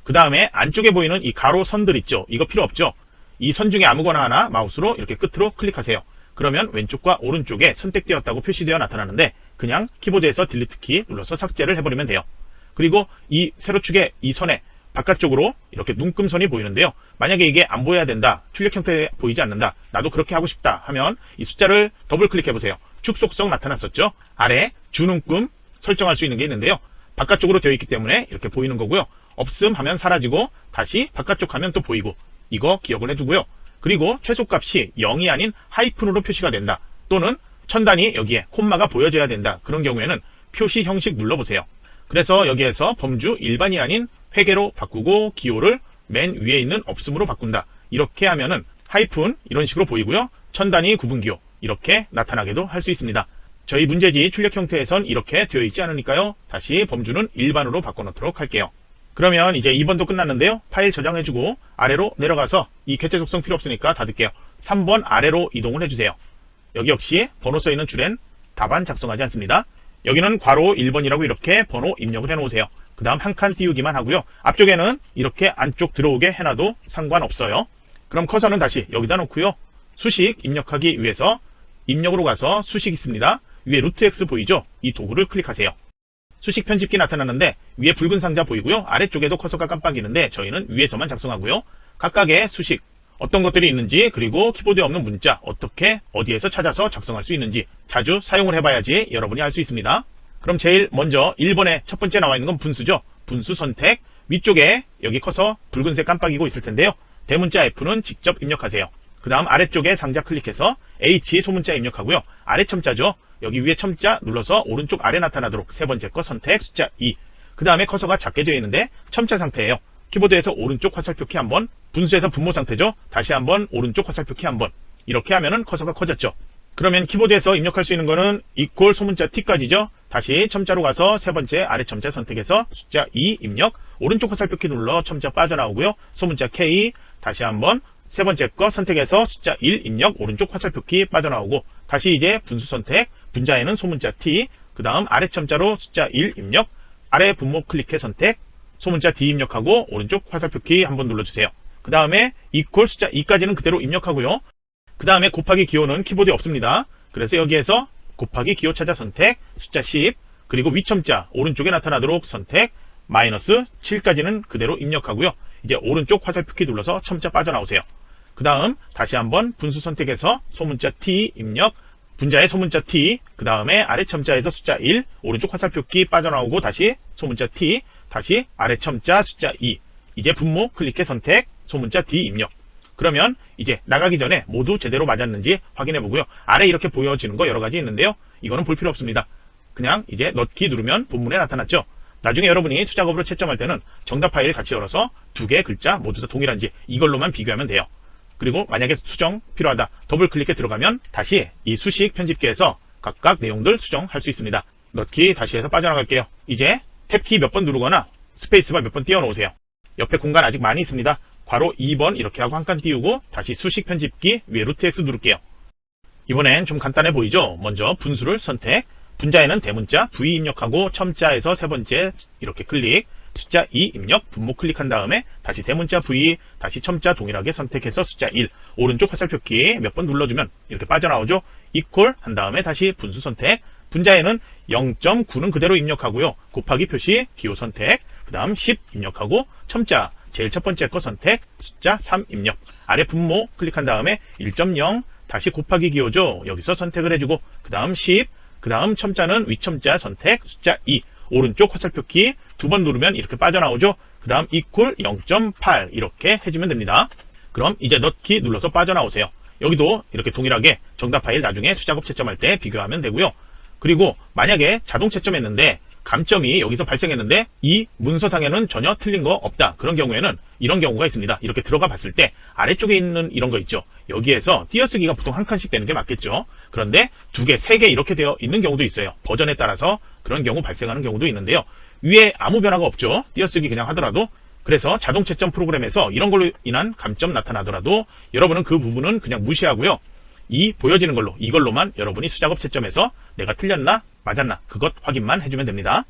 그 다음에 안쪽에 보이는 이 가로 선들 있죠. 이거 필요 없죠. 이 선 중에 아무거나 하나 마우스로 이렇게 끝으로 클릭하세요. 그러면 왼쪽과 오른쪽에 선택되었다고 표시되어 나타나는데 그냥 키보드에서 딜리트 키 눌러서 삭제를 해버리면 돼요. 그리고 이 세로축의 이 선에 바깥쪽으로 이렇게 눈금선이 보이는데요. 만약에 이게 안 보여야 된다, 출력 형태에 보이지 않는다, 나도 그렇게 하고 싶다 하면 이 숫자를 더블 클릭해 보세요. 축 속성 나타났었죠? 아래 주눈금 설정할 수 있는 게 있는데요. 바깥쪽으로 되어 있기 때문에 이렇게 보이는 거고요. 없음 하면 사라지고 다시 바깥쪽 하면 또 보이고, 이거 기억을 해두고요. 그리고 최소값이 0이 아닌 하이픈으로 표시가 된다, 또는 천단위 여기에 콤마가 보여져야 된다, 그런 경우에는 표시 형식 눌러보세요. 그래서 여기에서 범주 일반이 아닌 회계로 바꾸고 기호를 맨 위에 있는 없음으로 바꾼다, 이렇게 하면은 하이픈 이런 식으로 보이고요. 천단위 구분기호 이렇게 나타나게도 할 수 있습니다. 저희 문제지 출력 형태에선 이렇게 되어 있지 않으니까요. 다시 범주는 일반으로 바꿔놓도록 할게요. 그러면 이제 2번도 끝났는데요. 파일 저장해주고 아래로 내려가서 이 개체 속성 필요 없으니까 닫을게요. 3번 아래로 이동을 해주세요. 여기 역시 번호 써있는 줄엔 답안 작성하지 않습니다. 여기는 괄호 1번이라고 이렇게 번호 입력을 해놓으세요. 그 다음 한 칸 띄우기만 하고요. 앞쪽에는 이렇게 안쪽 들어오게 해놔도 상관없어요. 그럼 커서는 다시 여기다 놓고요. 수식 입력하기 위해서 입력으로 가서 수식 있습니다. 위에 루트 X 보이죠? 이 도구를 클릭하세요. 수식 편집기 나타나는데 위에 붉은 상자 보이고요. 아래쪽에도 커서가 깜빡이는데 저희는 위에서만 작성하고요. 각각의 수식 어떤 것들이 있는지, 그리고 키보드에 없는 문자 어떻게 어디에서 찾아서 작성할 수 있는지 자주 사용을 해봐야지 여러분이 알 수 있습니다. 그럼 제일 먼저 1번에 첫 번째 나와 있는 건 분수죠. 분수 선택, 위쪽에 여기 커서 붉은색 깜빡이고 있을 텐데요. 대문자 F는 직접 입력하세요. 그 다음 아래쪽에 상자 클릭해서 H 소문자 입력하고요. 아래 첨자죠. 여기 위에 첨자 눌러서 오른쪽 아래 나타나도록 세 번째 거 선택 숫자 2. 그 다음에 커서가 작게 되어 있는데 첨자 상태예요. 키보드에서 오른쪽 화살표 키 한번, 분수에서 분모 상태죠. 다시 한번 오른쪽 화살표 키 한번. 이렇게 하면은 커서가 커졌죠. 그러면 키보드에서 입력할 수 있는 거는 이퀄 소문자 T까지죠. 다시 첨자로 가서 세 번째 아래 첨자 선택해서 숫자 2 입력, 오른쪽 화살표 키 눌러 첨자 빠져나오고요. 소문자 K, 다시 한번 세 번째 거 선택해서 숫자 1 입력, 오른쪽 화살표 키 빠져나오고, 다시 이제 분수 선택, 분자에는 소문자 T, 그 다음 아래 첨자로 숫자 1 입력, 아래 분모 클릭해 선택, 소문자 D 입력하고 오른쪽 화살표 키 한번 눌러주세요. 그 다음에 이퀄 숫자 2까지는 그대로 입력하고요. 그 다음에 곱하기 기호는 키보드에 없습니다. 그래서 여기에서 곱하기 기호 찾아 선택, 숫자 10, 그리고 위첨자 오른쪽에 나타나도록 선택, 마이너스 7까지는 그대로 입력하고요. 이제 오른쪽 화살표 키 눌러서 첨자 빠져나오세요. 그 다음 다시 한번 분수 선택해서 소문자 T 입력, 분자의 소문자 T, 그 다음에 아래 첨자에서 숫자 1, 오른쪽 화살표 키 빠져나오고 다시 소문자 T, 다시 아래 첨자 숫자 2. 이제 분모 클릭해 선택, 소문자 D 입력. 그러면 이제 나가기 전에 모두 제대로 맞았는지 확인해 보고요. 아래 이렇게 보여지는 거 여러 가지 있는데요. 이거는 볼 필요 없습니다. 그냥 이제 넣기 누르면 본문에 나타났죠. 나중에 여러분이 수작업으로 채점할 때는 정답 파일 같이 열어서 두 개의 글자 모두 다 동일한지 이걸로만 비교하면 돼요. 그리고 만약에 수정 필요하다 더블 클릭해 들어가면 다시 이 수식 편집기에서 각각 내용들 수정할 수 있습니다. 넣기 다시 해서 빠져나갈게요. 이제 탭키 몇 번 누르거나 스페이스바 몇 번 띄워놓으세요. 옆에 공간 아직 많이 있습니다. 괄호 2번 이렇게 하고 한 칸 띄우고 다시 수식 편집기 위에 루트 X 누를게요. 이번엔 좀 간단해 보이죠? 먼저 분수를 선택, 분자에는 대문자 V 입력하고 첨자에서 세 번째 이렇게 클릭, 숫자 2 입력, 분모 클릭한 다음에 다시 대문자 V, 다시 첨자 동일하게 선택해서 숫자 1, 오른쪽 화살표키 몇 번 눌러주면 이렇게 빠져나오죠? 이퀄 한 다음에 다시 분수 선택, 분자에는 0.9는 그대로 입력하고요. 곱하기 표시, 기호 선택, 그 다음 10 입력하고 첨자 제일 첫 번째 거 선택, 숫자 3 입력, 아래 분모 클릭한 다음에 1.0 다시 곱하기 기호죠. 여기서 선택을 해주고 그 다음 10, 그 다음 첨자는 위첨자 선택, 숫자 2, 오른쪽 화살표키 두 번 누르면 이렇게 빠져나오죠. 그 다음 이퀄 0.8 이렇게 해주면 됩니다. 그럼 이제 넣기 눌러서 빠져나오세요. 여기도 이렇게 동일하게 정답 파일 나중에 수작업 채점할 때 비교하면 되고요. 그리고 만약에 자동 채점했는데 감점이 여기서 발생했는데 이 문서상에는 전혀 틀린 거 없다. 그런 경우에는 이런 경우가 있습니다. 이렇게 들어가 봤을 때 아래쪽에 있는 이런 거 있죠. 여기에서 띄어쓰기가 보통 한 칸씩 되는 게 맞겠죠. 그런데 두 개, 세 개 이렇게 되어 있는 경우도 있어요. 버전에 따라서 그런 경우 발생하는 경우도 있는데요. 위에 아무 변화가 없죠. 띄어쓰기 그냥 하더라도. 그래서 자동 채점 프로그램에서 이런 걸로 인한 감점 나타나더라도 여러분은 그 부분은 그냥 무시하고요. 이 보여지는 걸로 이걸로만 여러분이 수작업 채점해서 내가 틀렸나 맞았나 그것 확인만 해주면 됩니다.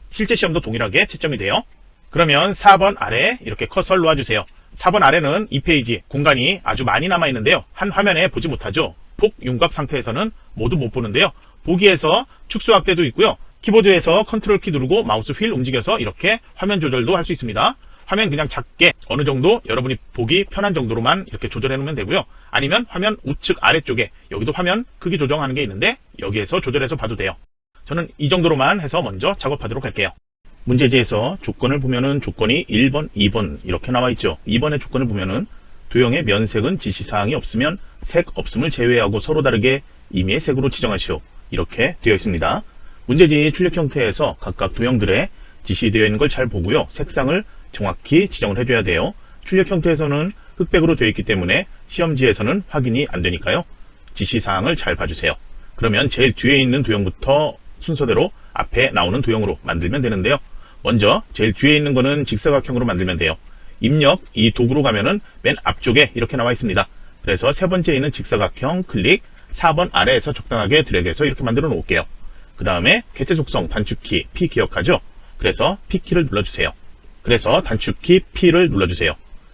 실제 시험도 동일하게 채점이 돼요. 그러면 4번 아래 이렇게 커서를 놓아주세요. 4번 아래는 이 페이지 공간이 아주 많이 남아있는데요. 한 화면에 보지 못하죠. 복윤곽 상태에서는 모두 못 보는데요. 보기에서 축소 확대도 있고요. 키보드에서 컨트롤 키 누르고 마우스 휠 움직여서 이렇게 화면 조절도 할 수 있습니다. 화면 그냥 작게 어느 정도 여러분이 보기 편한 정도로만 이렇게 조절해 놓으면 되고요. 아니면 화면 우측 아래쪽에 여기도 화면 크기 조정하는 게 있는데 여기에서 조절해서 봐도 돼요. 저는 이 정도로만 해서 먼저 작업하도록 할게요. 문제지에서 조건을 보면은 조건이 1번, 2번 이렇게 나와 있죠. 2번의 조건을 보면은 도형의 면색은 지시사항이 없으면 색 없음을 제외하고 서로 다르게 임의의 색으로 지정하시오. 이렇게 되어 있습니다. 문제지 출력 형태에서 각각 도형들의 지시되어 있는 걸 잘 보고요. 색상을 정확히 지정을 해줘야 돼요. 출력 형태에서는 흑백으로 되어 있기 때문에 시험지에서는 확인이 안 되니까요. 지시사항을 잘 봐주세요. 그러면 제일 뒤에 있는 도형부터 순서대로 앞에 나오는 도형으로 만들면 되는데요. 먼저 제일 뒤에 있는 거는 직사각형으로 만들면 돼요. 입력 이 도구로 가면은 맨 앞쪽에 이렇게 나와 있습니다. 그래서 세 번째 있는 직사각형 클릭 4번 아래에서 적당하게 드래그해서 이렇게 만들어 놓을게요. 그 다음에 개체 속성 단축키 P 기억하죠? 그래서 P키를 눌러주세요. 그래서 단축키 P를 눌러주세요.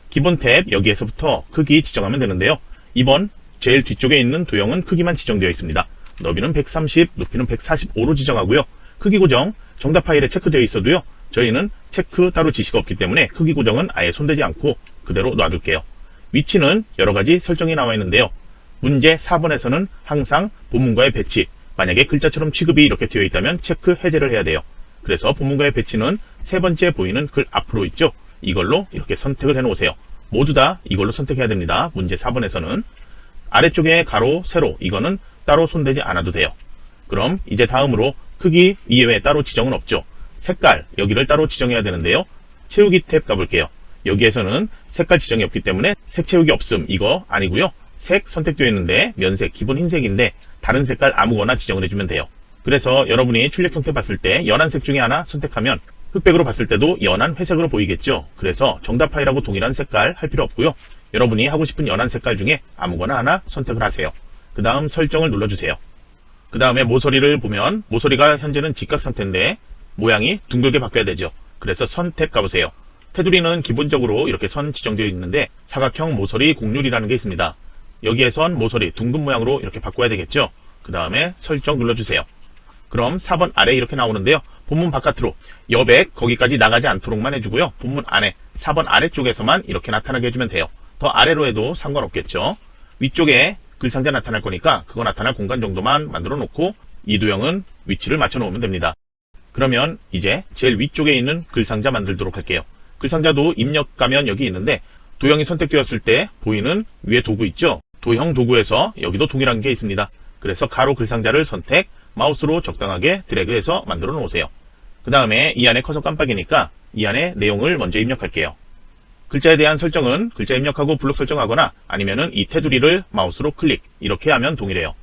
기본 탭 여기에서부터 크기 지정하면 되는데요. 이번 제일 뒤쪽에 있는 도형은 크기만 지정되어 있습니다. 너비는 130, 높이는 145로 지정하고요. 크기 고정 정답 파일에 체크되어 있어도요. 저희는 체크 따로 지시가 없기 때문에 크기 고정은 아예 손대지 않고 그대로 놔둘게요. 위치는 여러가지 설정이 나와 있는데요. 문제 4번에서는 항상 본문과의 배치, 만약에 글자처럼 취급이 이렇게 되어 있다면 체크 해제를 해야 돼요. 그래서 본문과의 배치는 세 번째 보이는 글 앞으로 있죠. 이걸로 이렇게 선택을 해 놓으세요. 모두 다 이걸로 선택해야 됩니다. 문제 4번에서는 아래쪽에 가로, 세로 이거는 따로 손대지 않아도 돼요. 그럼 이제 다음으로 크기 이외에 따로 지정은 없죠. 색깔 여기를 따로 지정해야 되는데요. 채우기 탭 가볼게요. 여기에서는 색깔 지정이 없기 때문에 색 채우기 없음 이거 아니고요. 색 선택되어 있는데 면색 기본 흰색인데 다른 색깔 아무거나 지정을 해주면 돼요. 그래서 여러분이 출력 형태 봤을 때 연한 색 중에 하나 선택하면 흑백으로 봤을 때도 연한 회색으로 보이겠죠. 그래서 정답 파일하고 동일한 색깔 할 필요 없고요. 여러분이 하고 싶은 연한 색깔 중에 아무거나 하나 선택을 하세요. 그 다음 설정을 눌러주세요. 그 다음에 모서리를 보면 모서리가 현재는 직각 상태인데 모양이 둥글게 바뀌어야 되죠. 그래서 선택 가보세요. 테두리는 기본적으로 이렇게 선 지정되어 있는데 사각형 모서리 곡률이라는 게 있습니다. 여기에선 모서리 둥근 모양으로 이렇게 바꿔야 되겠죠. 그 다음에 설정 눌러주세요. 그럼 4번 아래 이렇게 나오는데요. 본문 바깥으로 여백 거기까지 나가지 않도록만 해주고요. 본문 안에 4번 아래쪽에서만 이렇게 나타나게 해주면 돼요. 더 아래로 해도 상관없겠죠. 위쪽에 글상자 나타날 거니까 그거 나타날 공간 정도만 만들어 놓고 이 도형은 위치를 맞춰 놓으면 됩니다. 그러면 이제 제일 위쪽에 있는 글상자 만들도록 할게요. 글상자도 입력 가면 여기 있는데 도형이 선택되었을 때 보이는 위에 도구 있죠? 도형 도구에서 여기도 동일한 게 있습니다. 그래서 가로 글상자를 선택, 마우스로 적당하게 드래그해서 만들어 놓으세요. 그 다음에 이 안에 커서 깜빡이니까 이 안에 내용을 먼저 입력할게요. 글자에 대한 설정은 글자 입력하고 블록 설정하거나 아니면은 이 테두리를 마우스로 클릭, 이렇게 하면 동일해요.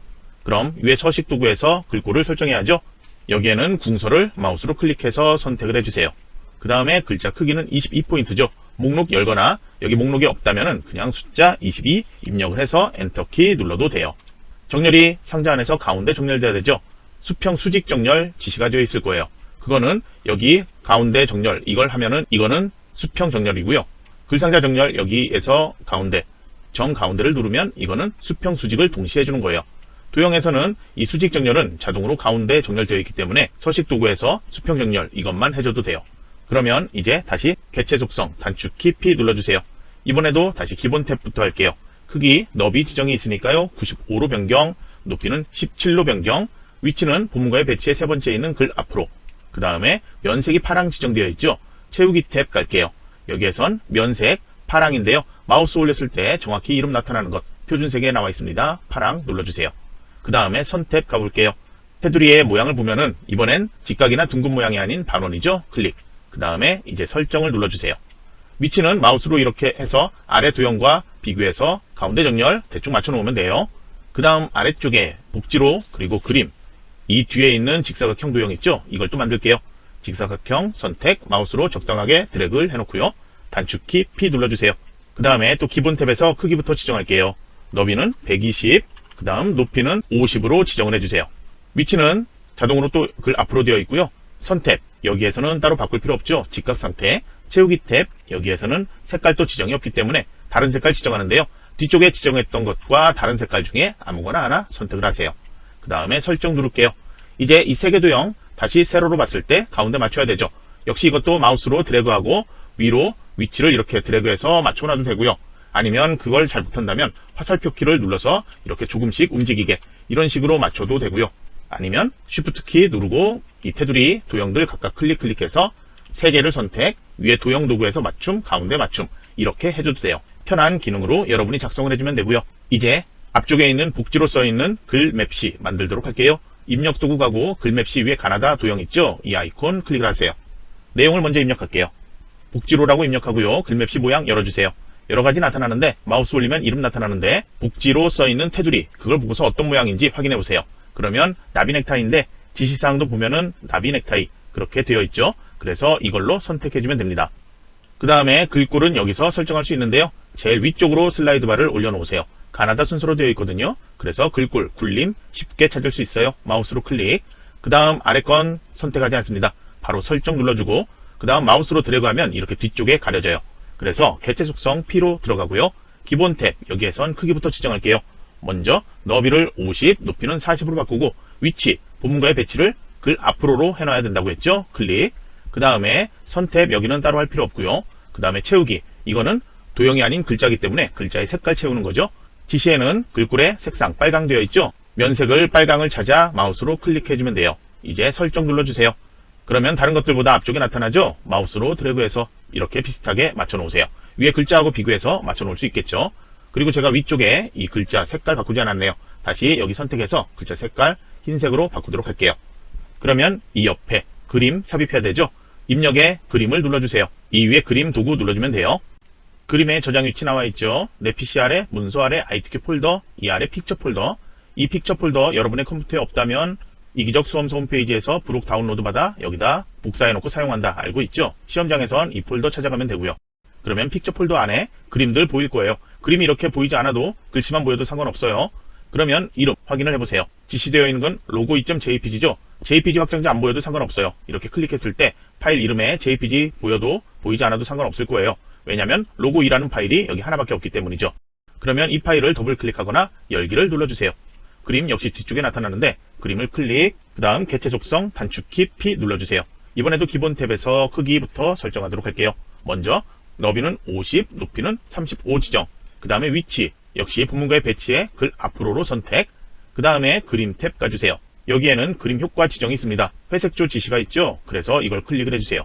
그럼 위에 서식 도구에서 글꼴을 설정해야죠. 여기에는 궁서를 마우스로 클릭해서 선택을 해주세요. 그 다음에 글자 크기는 22포인트죠. 목록 열거나 여기 목록이 없다면 그냥 숫자 22 입력을 해서 엔터키 눌러도 돼요. 정렬이 상자 안에서 가운데 정렬돼야 되죠. 수평 수직 정렬 지시가 되어 있을 거예요. 그거는 여기 가운데 정렬 이걸 하면은 이거는 수평 정렬이고요. 글상자 정렬 여기에서 가운데 정 가운데를 누르면 이거는 수평 수직을 동시에 해주는 거예요. 도형에서는 이 수직 정렬은 자동으로 가운데 정렬되어 있기 때문에 서식 도구에서 수평 정렬 이것만 해줘도 돼요. 그러면 이제 다시 개체 속성 단축키 P 눌러주세요. 이번에도 다시 기본 탭부터 할게요. 크기, 너비 지정이 있으니까요. 95로 변경, 높이는 17로 변경, 위치는 본문과의 배치의 세 번째 있는 글 앞으로. 그 다음에 면색이 파랑 지정되어 있죠. 채우기 탭 갈게요. 여기에선 면색 파랑인데요. 마우스 올렸을 때 정확히 이름 나타나는 것 표준색에 나와 있습니다. 파랑 눌러주세요. 그 다음에 선 탭 가볼게요. 테두리의 모양을 보면은 이번엔 직각이나 둥근 모양이 아닌 반원이죠. 클릭. 그 다음에 이제 설정을 눌러주세요. 위치는 마우스로 이렇게 해서 아래 도형과 비교해서 가운데 정렬 대충 맞춰 놓으면 돼요. 그 다음 아래쪽에 복지로 그리고 그림 이 뒤에 있는 직사각형 도형 있죠? 이걸 또 만들게요. 직사각형 선택 마우스로 적당하게 드래그를 해놓고요. 단축키 P 눌러주세요. 그 다음에 또 기본 탭에서 크기부터 지정할게요. 너비는 120, 그 다음 높이는 50으로 지정을 해주세요. 위치는 자동으로 또 글 앞으로 되어 있고요. 선택 여기에서는 따로 바꿀 필요 없죠. 직각 상태 채우기 탭 여기에서는 색깔도 지정이 없기 때문에 다른 색깔 지정하는데요. 뒤쪽에 지정했던 것과 다른 색깔 중에 아무거나 하나 선택을 하세요. 그 다음에 설정 누를게요. 이제 이 세 개 도형 다시 세로로 봤을 때 가운데 맞춰야 되죠. 역시 이것도 마우스로 드래그하고 위로 위치를 이렇게 드래그해서 맞춰놔도 되고요. 아니면 그걸 잘 못한다면 화살표 키를 눌러서 이렇게 조금씩 움직이게 이런 식으로 맞춰도 되고요. 아니면 쉬프트 키 누르고 이 테두리 도형들 각각 클릭해서 세 개를 선택, 위에 도형 도구에서 맞춤, 가운데 맞춤 이렇게 해줘도 돼요. 편한 기능으로 여러분이 작성을 해주면 되고요. 이제 앞쪽에 있는 복지로 써있는 글맵시 만들도록 할게요. 입력 도구 가고 글맵시 위에 가나다 도형 있죠? 이 아이콘 클릭을 하세요. 내용을 먼저 입력할게요. 복지로라고 입력하고요. 글맵시 모양 열어주세요. 여러가지 나타나는데 마우스 올리면 이름 나타나는데 복지로 써있는 테두리 그걸 보고서 어떤 모양인지 확인해 보세요. 그러면 나비 넥타이인데 지시사항도 보면은 나비 넥타이 그렇게 되어 있죠. 그래서 이걸로 선택해주면 됩니다. 그 다음에 글꼴은 여기서 설정할 수 있는데요. 제일 위쪽으로 슬라이드 바를 올려놓으세요. 가나다 순서로 되어 있거든요. 그래서 글꼴, 굴림 쉽게 찾을 수 있어요. 마우스로 클릭. 그 다음 아래 건 선택하지 않습니다. 바로 설정 눌러주고 그 다음 마우스로 드래그하면 이렇게 뒤쪽에 가려져요. 그래서 개체 속성 P로 들어가고요. 기본 탭 여기에선 크기부터 지정할게요. 먼저 너비를 50, 높이는 40으로 바꾸고 위치, 본문과의 배치를 글 앞으로로 해놔야 된다고 했죠. 클릭. 그 다음에 선탭 여기는 따로 할 필요 없고요. 그 다음에 채우기 이거는 도형이 아닌 글자이기 때문에 글자의 색깔 채우는 거죠. 지시에는 글꼴의 색상 빨강 되어 있죠. 면색을 빨강을 찾아 마우스로 클릭해주면 돼요. 이제 설정 눌러주세요. 그러면 다른 것들보다 앞쪽에 나타나죠. 마우스로 드래그해서 이렇게 비슷하게 맞춰 놓으세요. 위에 글자하고 비교해서 맞춰 놓을 수 있겠죠. 그리고 제가 위쪽에 이 글자 색깔 바꾸지 않았네요. 다시 여기 선택해서 글자 색깔 흰색으로 바꾸도록 할게요. 그러면 이 옆에 그림 삽입해야 되죠. 입력에 그림을 눌러주세요. 이 위에 그림 도구 눌러주면 돼요. 그림의 저장 위치 나와 있죠. 내 PC 아래 문서 아래 ITQ 폴더, 이 아래 픽처 폴더. 이 픽처 폴더 여러분의 컴퓨터에 없다면 이기적 수험서 홈페이지에서 부록 다운로드 받아 여기다 복사해 놓고 사용한다 알고 있죠. 시험장에선 이 폴더 찾아가면 되고요. 그러면 픽처 폴더 안에 그림들 보일 거예요. 그림이 이렇게 보이지 않아도 글씨만 보여도 상관없어요. 그러면 이름 확인을 해보세요. 지시되어 있는 건 로고 2.jpg죠. jpg 확장자 안 보여도 상관없어요. 이렇게 클릭했을 때 파일 이름에 jpg 보여도 보이지 않아도 상관없을 거예요. 왜냐하면 로고 2라는 파일이 여기 하나밖에 없기 때문이죠. 그러면 이 파일을 더블 클릭하거나 열기를 눌러주세요. 그림 역시 뒤쪽에 나타나는데 그림을 클릭, 그 다음 개체 속성 단축키 P 눌러주세요. 이번에도 기본 탭에서 크기부터 설정하도록 할게요. 먼저 너비는 50, 높이는 35 지정. 그 다음에 위치 역시 본문과의 배치에 글 앞으로로 선택. 그 다음에 그림 탭 가주세요. 여기에는 그림 효과 지정이 있습니다. 회색조 지시가 있죠. 그래서 이걸 클릭을 해주세요.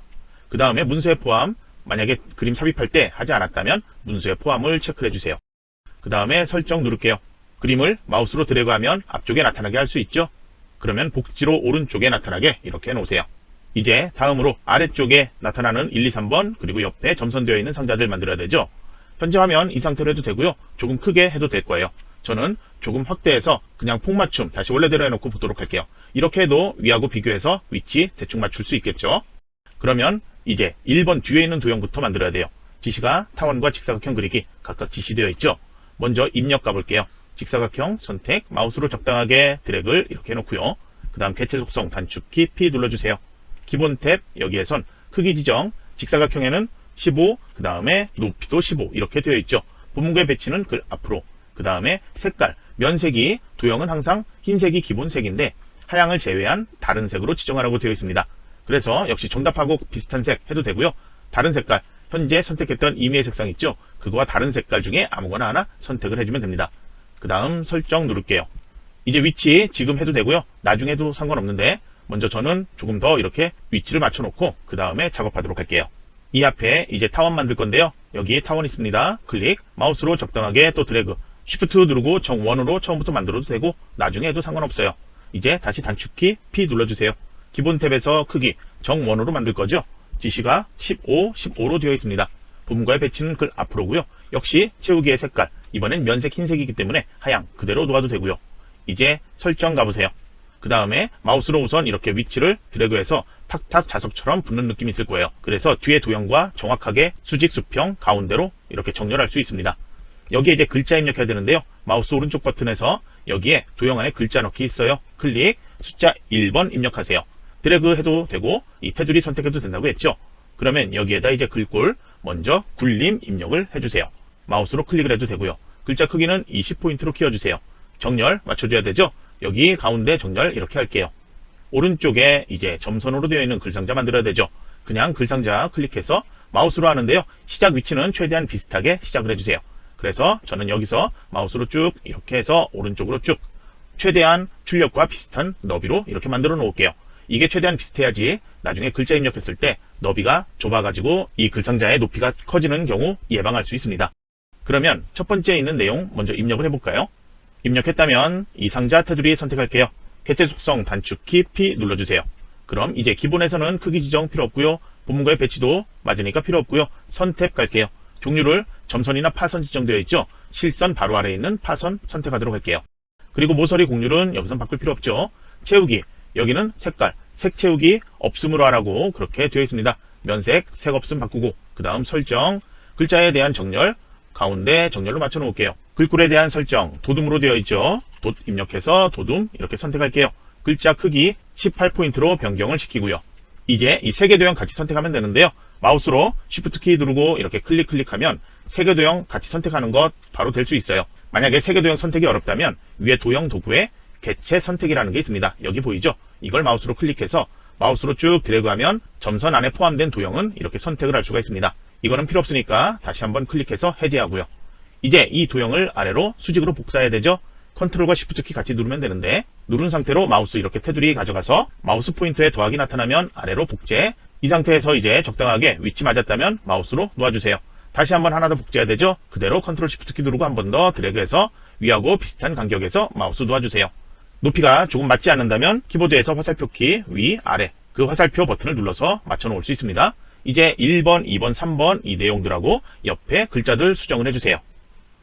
그 다음에 문서에 포함 만약에 그림 삽입할 때 하지 않았다면 문서의 포함을 체크해 주세요. 그 다음에 설정 누를게요. 그림을 마우스로 드래그하면 앞쪽에 나타나게 할 수 있죠. 그러면 복지로 오른쪽에 나타나게 이렇게 해놓으세요. 이제 다음으로 아래쪽에 나타나는 1, 2, 3번 그리고 옆에 점선되어 있는 상자들 만들어야 되죠. 현재 화면 이 상태로 해도 되고요. 조금 크게 해도 될 거예요. 저는 조금 확대해서 그냥 폭맞춤 다시 원래대로 해놓고 보도록 할게요. 이렇게 해도 위하고 비교해서 위치 대충 맞출 수 있겠죠. 그러면 이제 1번 뒤에 있는 도형부터 만들어야 돼요. 지시가 타원과 직사각형 그리기 각각 지시되어 있죠. 먼저 입력 가볼게요. 직사각형 선택, 마우스로 적당하게 드래그를 이렇게 해놓고요. 그 다음 개체 속성 단축키 P 눌러주세요. 기본 탭 여기에선 크기 지정, 직사각형에는 15, 그 다음에 높이도 15 이렇게 되어 있죠. 본문구의 배치는 글 앞으로, 그 다음에 색깔, 면색이 도형은 항상 흰색이 기본색인데 하향을 제외한 다른 색으로 지정하라고 되어 있습니다. 그래서 역시 정답하고 비슷한 색 해도 되고요. 다른 색깔, 현재 선택했던 임의의 색상 있죠? 그거와 다른 색깔 중에 아무거나 하나 선택을 해주면 됩니다. 그 다음 설정 누를게요. 이제 위치 지금 해도 되고요. 나중에 해도 상관없는데 먼저 저는 조금 더 이렇게 위치를 맞춰놓고 그 다음에 작업하도록 할게요. 이 앞에 이제 타원 만들 건데요. 여기 타원 있습니다. 클릭, 마우스로 적당하게 또 드래그, 쉬프트 누르고 정원으로 처음부터 만들어도 되고 나중에 해도 상관없어요. 이제 다시 단축키 P 눌러주세요. 기본 탭에서 크기 정원으로 만들 거죠. 지시가 15, 15로 되어 있습니다. 본문과의 배치는 글 앞으로고요. 역시 채우기의 색깔, 이번엔 면색 흰색이기 때문에 하향 그대로 놓아도 되고요. 이제 설정 가보세요. 그 다음에 마우스로 우선 이렇게 위치를 드래그해서 탁탁 자석처럼 붙는 느낌이 있을 거예요. 그래서 뒤에 도형과 정확하게 수직 수평 가운데로 이렇게 정렬할 수 있습니다. 여기에 이제 글자 입력해야 되는데요. 마우스 오른쪽 버튼에서 여기에 도형 안에 글자 넣기 있어요. 클릭, 숫자 1번 입력하세요. 드래그 해도 되고 이 테두리 선택해도 된다고 했죠. 그러면 여기에다 이제 글꼴 먼저 굴림 입력을 해주세요. 마우스로 클릭을 해도 되고요. 글자 크기는 20포인트로 키워주세요. 정렬 맞춰줘야 되죠. 여기 가운데 정렬 이렇게 할게요. 오른쪽에 이제 점선으로 되어 있는 글상자 만들어야 되죠. 그냥 글상자 클릭해서 마우스로 하는데요. 시작 위치는 최대한 비슷하게 시작을 해주세요. 그래서 저는 여기서 마우스로 쭉 이렇게 해서 오른쪽으로 쭉 최대한 출력과 비슷한 너비로 이렇게 만들어 놓을게요. 이게 최대한 비슷해야지 나중에 글자 입력했을 때 너비가 좁아가지고 이 글상자의 높이가 커지는 경우 예방할 수 있습니다. 그러면 첫 번째 있는 내용 먼저 입력을 해볼까요? 입력했다면 이 상자 테두리 선택할게요. 개체 속성 단축키 P 눌러주세요. 그럼 이제 기본에서는 크기 지정 필요 없고요. 본문과의 배치도 맞으니까 필요 없고요. 선 탭 갈게요. 종류를 점선이나 파선 지정되어 있죠. 실선 바로 아래에 있는 파선 선택하도록 할게요. 그리고 모서리 곡률은 여기선 바꿀 필요 없죠. 채우기, 여기는 색깔, 색 채우기 없음으로 하라고 그렇게 되어 있습니다. 면색, 색 없음 바꾸고 그 다음 설정, 글자에 대한 정렬, 가운데 정렬로 맞춰 놓을게요. 글꼴에 대한 설정, 도둠으로 되어 있죠. 돛 입력해서 도둠 이렇게 선택할게요. 글자 크기 18포인트로 변경을 시키고요. 이제 이 세 개 도형 같이 선택하면 되는데요. 마우스로 Shift 키 누르고 이렇게 클릭하면 세 개 도형 같이 선택하는 것 바로 될 수 있어요. 만약에 세 개 도형 선택이 어렵다면 위에 도형 도구에 개체 선택이라는 게 있습니다. 여기 보이죠? 이걸 마우스로 클릭해서 마우스로 쭉 드래그하면 점선 안에 포함된 도형은 이렇게 선택을 할 수가 있습니다. 이거는 필요 없으니까 다시 한번 클릭해서 해제하고요. 이제 이 도형을 아래로 수직으로 복사해야 되죠? 컨트롤과 Shift 키 같이 누르면 되는데 누른 상태로 마우스 이렇게 테두리 가져가서 마우스 포인터에 더하기 나타나면 아래로 복제, 이 상태에서 이제 적당하게 위치 맞았다면 마우스로 놓아주세요. 다시 한번 하나 더 복제해야 되죠? 그대로 컨트롤 Shift 키 누르고 한 번 더 드래그해서 위하고 비슷한 간격에서 마우스 놓아주세요. 높이가 조금 맞지 않는다면 키보드에서 화살표 키 위, 아래 그 화살표 버튼을 눌러서 맞춰 놓을 수 있습니다. 이제 1번, 2번, 3번 이 내용들하고 옆에 글자들 수정을 해주세요.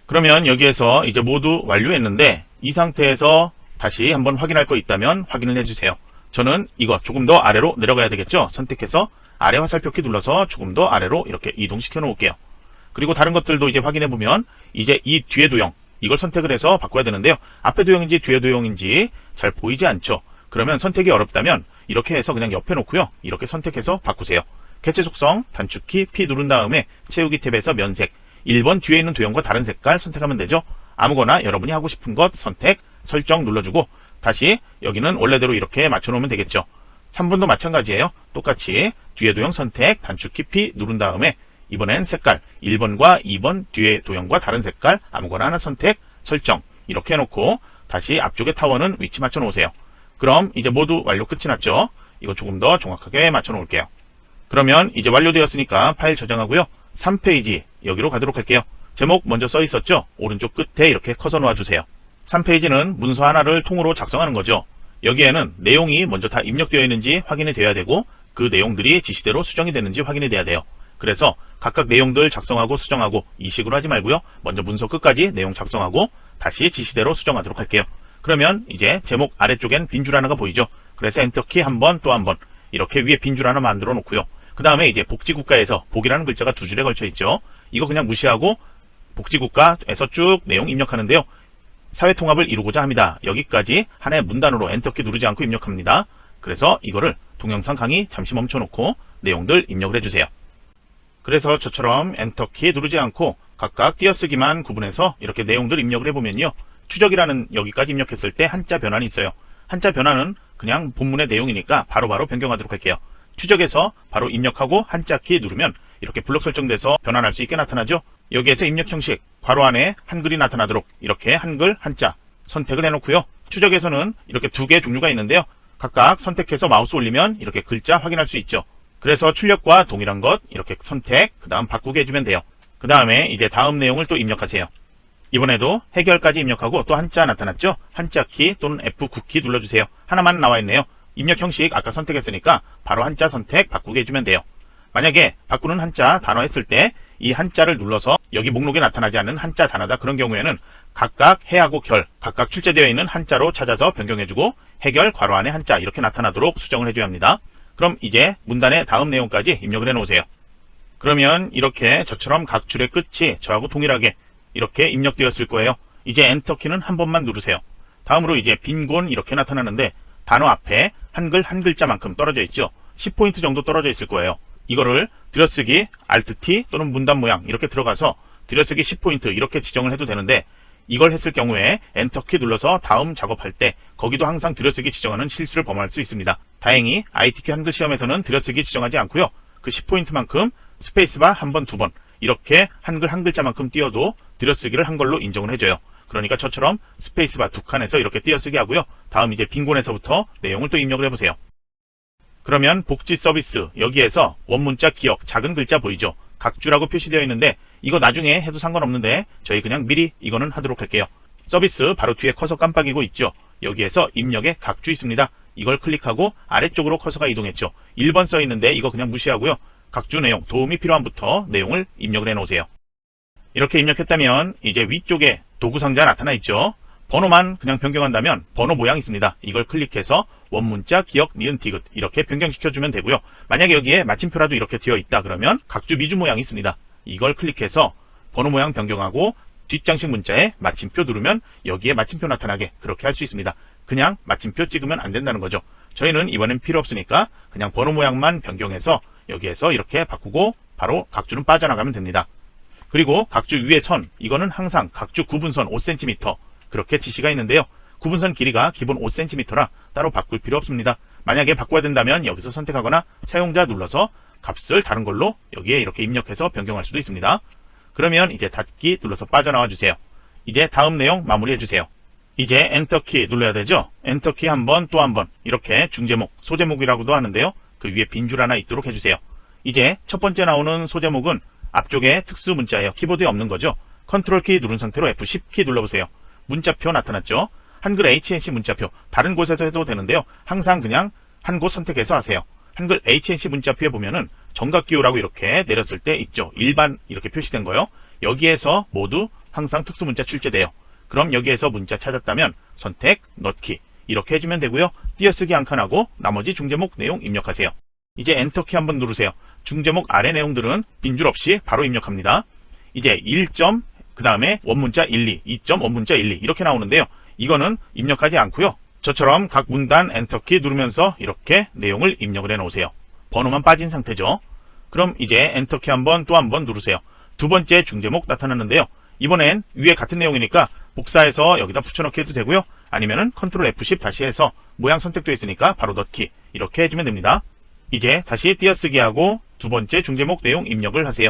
그러면 여기에서 이제 모두 완료했는데 이 상태에서 다시 한번 확인할 거 있다면 확인을 해주세요. 저는 이거 조금 더 아래로 내려가야 되겠죠? 선택해서 아래 화살표 키 눌러서 조금 더 아래로 이렇게 이동시켜 놓을게요. 그리고 다른 것들도 이제 확인해 보면 이제 이 뒤에 도형 이걸 선택을 해서 바꿔야 되는데요. 앞에 도형인지 뒤에 도형인지 잘 보이지 않죠? 그러면 선택이 어렵다면 이렇게 해서 그냥 옆에 놓고요. 이렇게 선택해서 바꾸세요. 개체 속성 단축키 P 누른 다음에 채우기 탭에서 면색 1번 뒤에 있는 도형과 다른 색깔 선택하면 되죠. 아무거나 여러분이 하고 싶은 것 선택, 설정 눌러주고 다시 여기는 원래대로 이렇게 맞춰놓으면 되겠죠. 3번도 마찬가지예요. 똑같이 뒤에 도형 선택, 단축키 P 누른 다음에 이번엔 색깔 1번과 2번 뒤에 도형과 다른 색깔 아무거나 하나 선택, 설정 이렇게 해놓고 다시 앞쪽에 타원은 위치 맞춰 놓으세요. 그럼 이제 모두 완료 끝이 났죠. 이거 조금 더 정확하게 맞춰 놓을게요. 그러면 이제 완료되었으니까 파일 저장하고요. 3페이지 여기로 가도록 할게요. 제목 먼저 써 있었죠? 오른쪽 끝에 이렇게 커서 놓아주세요. 3페이지는 문서 하나를 통으로 작성하는 거죠. 여기에는 내용이 먼저 다 입력되어 있는지 확인이 돼야 되고 그 내용들이 지시대로 수정이 되는지 확인이 돼야 돼요. 그래서 각각 내용들 작성하고 수정하고 이 식으로 하지 말고요. 먼저 문서 끝까지 내용 작성하고 다시 지시대로 수정하도록 할게요. 그러면 이제 제목 아래쪽엔 빈줄 하나가 보이죠? 그래서 엔터키 한 번 또 한 번 이렇게 위에 빈줄 하나 만들어 놓고요. 그 다음에 이제 복지국가에서 복이라는 글자가 두 줄에 걸쳐 있죠. 이거 그냥 무시하고 복지국가에서 쭉 내용 입력하는데요. 사회통합을 이루고자 합니다. 여기까지 하나의 문단으로 엔터키 누르지 않고 입력합니다. 그래서 이거를 동영상 강의 잠시 멈춰놓고 내용들 입력을 해주세요. 그래서 저처럼 엔터키 누르지 않고 각각 띄어쓰기만 구분해서 이렇게 내용들 입력을 해보면요. 추적이라는 여기까지 입력했을 때 한자 변환이 있어요. 한자 변환은 그냥 본문의 내용이니까 바로바로 변경하도록 할게요. 추적에서 바로 입력하고 한자 키 누르면 이렇게 블록 설정돼서 변환할 수 있게 나타나죠. 여기에서 입력 형식 괄호 안에 한글이 나타나도록 이렇게 한글 한자 선택을 해놓고요. 추적에서는 이렇게 두 개의 종류가 있는데요. 각각 선택해서 마우스 올리면 이렇게 글자 확인할 수 있죠. 그래서 출력과 동일한 것 이렇게 선택 그 다음 바꾸게 해주면 돼요. 그 다음에 이제 다음 내용을 또 입력하세요. 이번에도 해결까지 입력하고 또 한자 나타났죠? 한자 키 또는 F9키 눌러주세요. 하나만 나와 있네요. 입력 형식 아까 선택했으니까 바로 한자 선택 바꾸게 해주면 돼요. 만약에 바꾸는 한자 단어 했을 때 이 한자를 눌러서 여기 목록에 나타나지 않는 한자 단어다 그런 경우에는 각각 해하고 결 각각 출제되어 있는 한자로 찾아서 변경해주고 해결 괄호 안에 한자 이렇게 나타나도록 수정을 해줘야 합니다. 그럼 이제 문단의 다음 내용까지 입력을 해놓으세요. 그러면 이렇게 저처럼 각 줄의 끝이 저하고 동일하게 이렇게 입력되었을 거예요. 이제 엔터키는 한 번만 누르세요. 다음으로 이제 빈곤 이렇게 나타나는데 단어 앞에 한글 한 글자만큼 떨어져 있죠. 10포인트 정도 떨어져 있을 거예요. 이거를 들여쓰기 Alt-T 또는 문단 모양 이렇게 들어가서 들여쓰기 10포인트 이렇게 지정을 해도 되는데 이걸 했을 경우에 엔터키 눌러서 다음 작업할 때 거기도 항상 들여쓰기 지정하는 실수를 범할 수 있습니다. 다행히 ITQ 한글 시험에서는 들여쓰기 지정하지 않고요. 그 10포인트만큼 스페이스바 한 번, 두 번 이렇게 한글 한 글자만큼 띄어도 들여쓰기를 한 걸로 인정을 해줘요. 그러니까 저처럼 스페이스바 두 칸에서 이렇게 띄어쓰기 하고요. 다음 이제 빈곤에서부터 내용을 또 입력을 해보세요. 그러면 복지 서비스 여기에서 원문자 기억 작은 글자 보이죠? 각주라고 표시되어 있는데 이거 나중에 해도 상관없는데 저희 그냥 미리 이거는 하도록 할게요. 서비스 바로 뒤에 커서 깜빡이고 있죠? 여기에서 입력에 각주 있습니다. 이걸 클릭하고 아래쪽으로 커서가 이동했죠. 1번 써 있는데 이거 그냥 무시하고요. 각주 내용 도움이 필요한부터 내용을 입력을 해 놓으세요. 이렇게 입력했다면 이제 위쪽에 도구 상자 나타나 있죠. 번호만 그냥 변경한다면 번호 모양 있습니다. 이걸 클릭해서 원문자 기억 니은 디귿 이렇게 변경시켜주면 되고요. 만약에 여기에 마침표라도 이렇게 되어 있다 그러면 각주 미주 모양이 있습니다. 이걸 클릭해서 번호 모양 변경하고 뒷장식 문자에 마침표 누르면 여기에 마침표 나타나게 그렇게 할 수 있습니다. 그냥 마침표 찍으면 안 된다는 거죠. 저희는 이번엔 필요 없으니까 그냥 번호 모양만 변경해서 여기에서 이렇게 바꾸고 바로 각주는 빠져나가면 됩니다. 그리고 각주 위의 선 이거는 항상 각주 구분선 5cm 그렇게 지시가 있는데요. 구분선 길이가 기본 5cm라 따로 바꿀 필요 없습니다. 만약에 바꿔야 된다면 여기서 선택하거나 사용자 눌러서 값을 다른 걸로 여기에 이렇게 입력해서 변경할 수도 있습니다. 그러면 이제 닫기 눌러서 빠져나와 주세요. 이제 다음 내용 마무리해 주세요. 이제 엔터키 눌러야 되죠. 엔터키 한 번 또 한 번 이렇게 중제목, 소제목이라고도 하는데요. 그 위에 빈줄 하나 있도록 해주세요. 이제 첫 번째 나오는 소제목은 앞쪽에 특수 문자예요. 키보드에 없는 거죠. 컨트롤 키 누른 상태로 F10키 눌러보세요. 문자표 나타났죠. 한글 HNC 문자표 다른 곳에서 해도 되는데요. 항상 그냥 한 곳 선택해서 하세요. 한글 HNC 문자표에 보면은 정각기호라고 이렇게 내렸을 때 있죠. 일반 이렇게 표시된 거요. 여기에서 모두 항상 특수 문자 출제돼요. 그럼 여기에서 문자 찾았다면 선택, 넣기 이렇게 해주면 되고요. 띄어쓰기 한 칸하고 나머지 중제목 내용 입력하세요. 이제 엔터키 한번 누르세요. 중제목 아래 내용들은 빈줄 없이 바로 입력합니다. 이제 1점 그 다음에 원문자 12, 2점 원문자 12 이렇게 나오는데요. 이거는 입력하지 않고요. 저처럼 각 문단 엔터키 누르면서 이렇게 내용을 입력을 해 놓으세요. 번호만 빠진 상태죠. 그럼 이제 엔터키 한번 또 한번 누르세요. 두 번째 중제목 나타났는데요. 이번엔 위에 같은 내용이니까 복사해서 여기다 붙여넣기 해도 되고요. 아니면은 컨트롤 F10 다시 해서 모양 선택되어 있으니까 바로 넣기 이렇게 해주면 됩니다. 이제 다시 띄어쓰기 하고 두 번째 중제목 내용 입력을 하세요.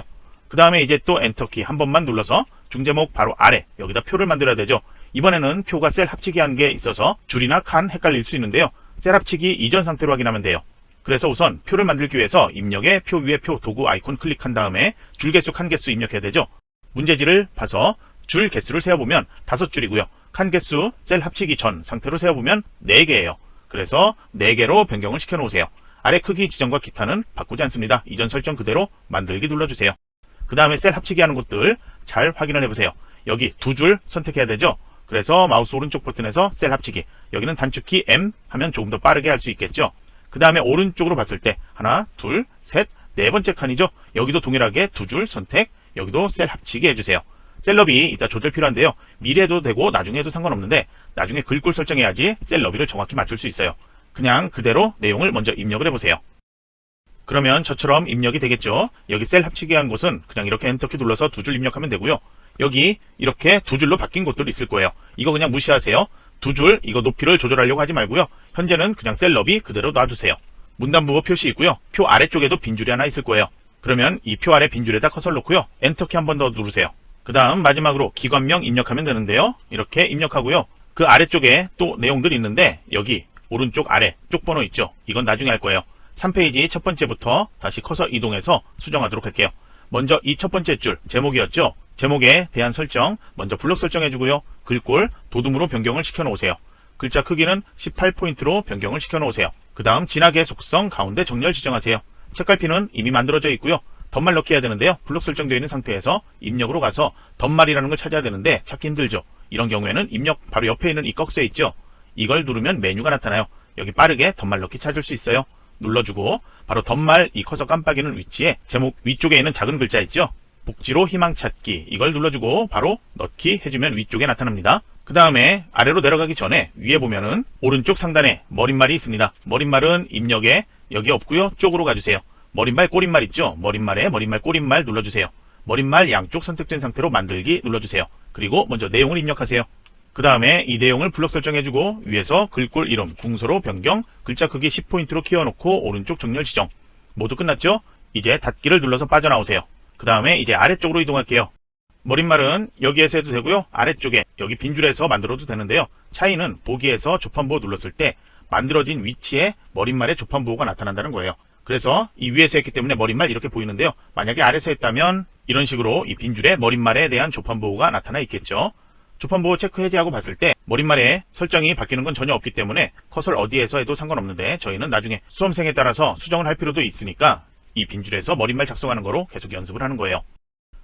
그 다음에 이제 또 엔터키 한 번만 눌러서 중제목 바로 아래 여기다 표를 만들어야 되죠. 이번에는 표가 셀 합치기 한 게 있어서 줄이나 칸 헷갈릴 수 있는데요. 셀 합치기 이전 상태로 확인하면 돼요. 그래서 우선 표를 만들기 위해서 입력에 표 위에 표 도구 아이콘 클릭한 다음에 줄 개수 칸 개수 입력해야 되죠. 문제지를 봐서 줄 개수를 세어보면 5줄이고요. 칸 개수 셀 합치기 전 상태로 세어보면 4개예요. 그래서 4개로 변경을 시켜 놓으세요. 아래 크기 지정과 기타는 바꾸지 않습니다. 이전 설정 그대로 만들기 눌러주세요. 그 다음에 셀 합치기 하는 것들 잘 확인을 해보세요. 여기 2줄 선택해야 되죠. 그래서 마우스 오른쪽 버튼에서 셀 합치기, 여기는 단축키 M 하면 조금 더 빠르게 할 수 있겠죠. 그 다음에 오른쪽으로 봤을 때 하나, 둘, 셋, 네 번째 칸이죠. 여기도 동일하게 2줄 선택, 여기도 셀 합치기 해주세요. 셀럽이 이따 조절 필요한데요. 미리 해도 되고 나중에 해도 상관없는데 나중에 글꼴 설정해야지 셀 너비를 정확히 맞출 수 있어요. 그냥 그대로 내용을 먼저 입력을 해보세요. 그러면 저처럼 입력이 되겠죠. 여기 셀 합치기 한 곳은 그냥 이렇게 엔터키 눌러서 2줄 입력하면 되고요. 여기 이렇게 2줄로 바뀐 곳들 있을 거예요. 이거 그냥 무시하세요. 2줄 이거 높이를 조절하려고 하지 말고요. 현재는 그냥 셀 너비 그대로 놔주세요. 문단부호 표시 있고요. 표 아래쪽에도 빈줄이 하나 있을 거예요. 그러면 이 표 아래 빈줄에다 커서를 놓고요. 엔터키 한 번 더 누르세요. 그 다음 마지막으로 기관명 입력하면 되는데요. 이렇게 입력하고요. 그 아래쪽에 또 내용들이 있는데 여기 오른쪽 아래 쪽 번호 있죠. 이건 나중에 할 거예요. 3페이지 첫 번째부터 다시 커서 이동해서 수정하도록 할게요. 먼저 이 첫 번째 줄 제목이었죠. 제목에 대한 설정 먼저 블록 설정해주고요. 글꼴 도둠으로 변경을 시켜 놓으세요. 글자 크기는 18포인트로 변경을 시켜 놓으세요. 그 다음 진하게 속성 가운데 정렬 지정하세요. 책갈피는 이미 만들어져 있고요. 덧말 넣기 해야 되는데요. 블록 설정되어 있는 상태에서 입력으로 가서 덧말이라는 걸 찾아야 되는데 찾기 힘들죠. 이런 경우에는 입력 바로 옆에 있는 이 꺽쇠 있죠. 이걸 누르면 메뉴가 나타나요. 여기 빠르게 덧말 넣기 찾을 수 있어요. 눌러주고 바로 덧말 이 커서 깜빡이는 위치에 제목 위쪽에 있는 작은 글자 있죠. 복지로 희망 찾기 이걸 눌러주고 바로 넣기 해주면 위쪽에 나타납니다. 그 다음에 아래로 내려가기 전에 위에 보면은 오른쪽 상단에 머릿말이 있습니다. 머릿말은 입력에 여기 없고요. 쪽으로 가주세요. 머릿말 꼬릿말 있죠. 머릿말에 머릿말 꼬릿말 눌러주세요. 머릿말 양쪽 선택된 상태로 만들기 눌러주세요. 그리고 먼저 내용을 입력하세요. 그 다음에 이 내용을 블록 설정해주고 위에서 글꼴 이름 궁서로 변경, 글자 크기 10포인트로 키워놓고 오른쪽 정렬 지정. 모두 끝났죠? 이제 닫기를 눌러서 빠져나오세요. 그 다음에 이제 아래쪽으로 이동할게요. 머릿말은 여기에서 해도 되고요. 아래쪽에 여기 빈줄에서 만들어도 되는데요. 차이는 보기에서 조판부호 눌렀을 때 만들어진 위치에 머릿말의 조판부호가 나타난다는 거예요. 그래서 이 위에서 했기 때문에 머릿말 이렇게 보이는데요. 만약에 아래서 했다면 이런 식으로 이 빈줄에 머릿말에 대한 조판부호가 나타나 있겠죠. 조판부호 체크 해제하고 봤을 때 머릿말에 설정이 바뀌는 건 전혀 없기 때문에 커서를 어디에서 해도 상관없는데 저희는 나중에 수험생에 따라서 수정을 할 필요도 있으니까 이 빈줄에서 머릿말 작성하는 거로 계속 연습을 하는 거예요.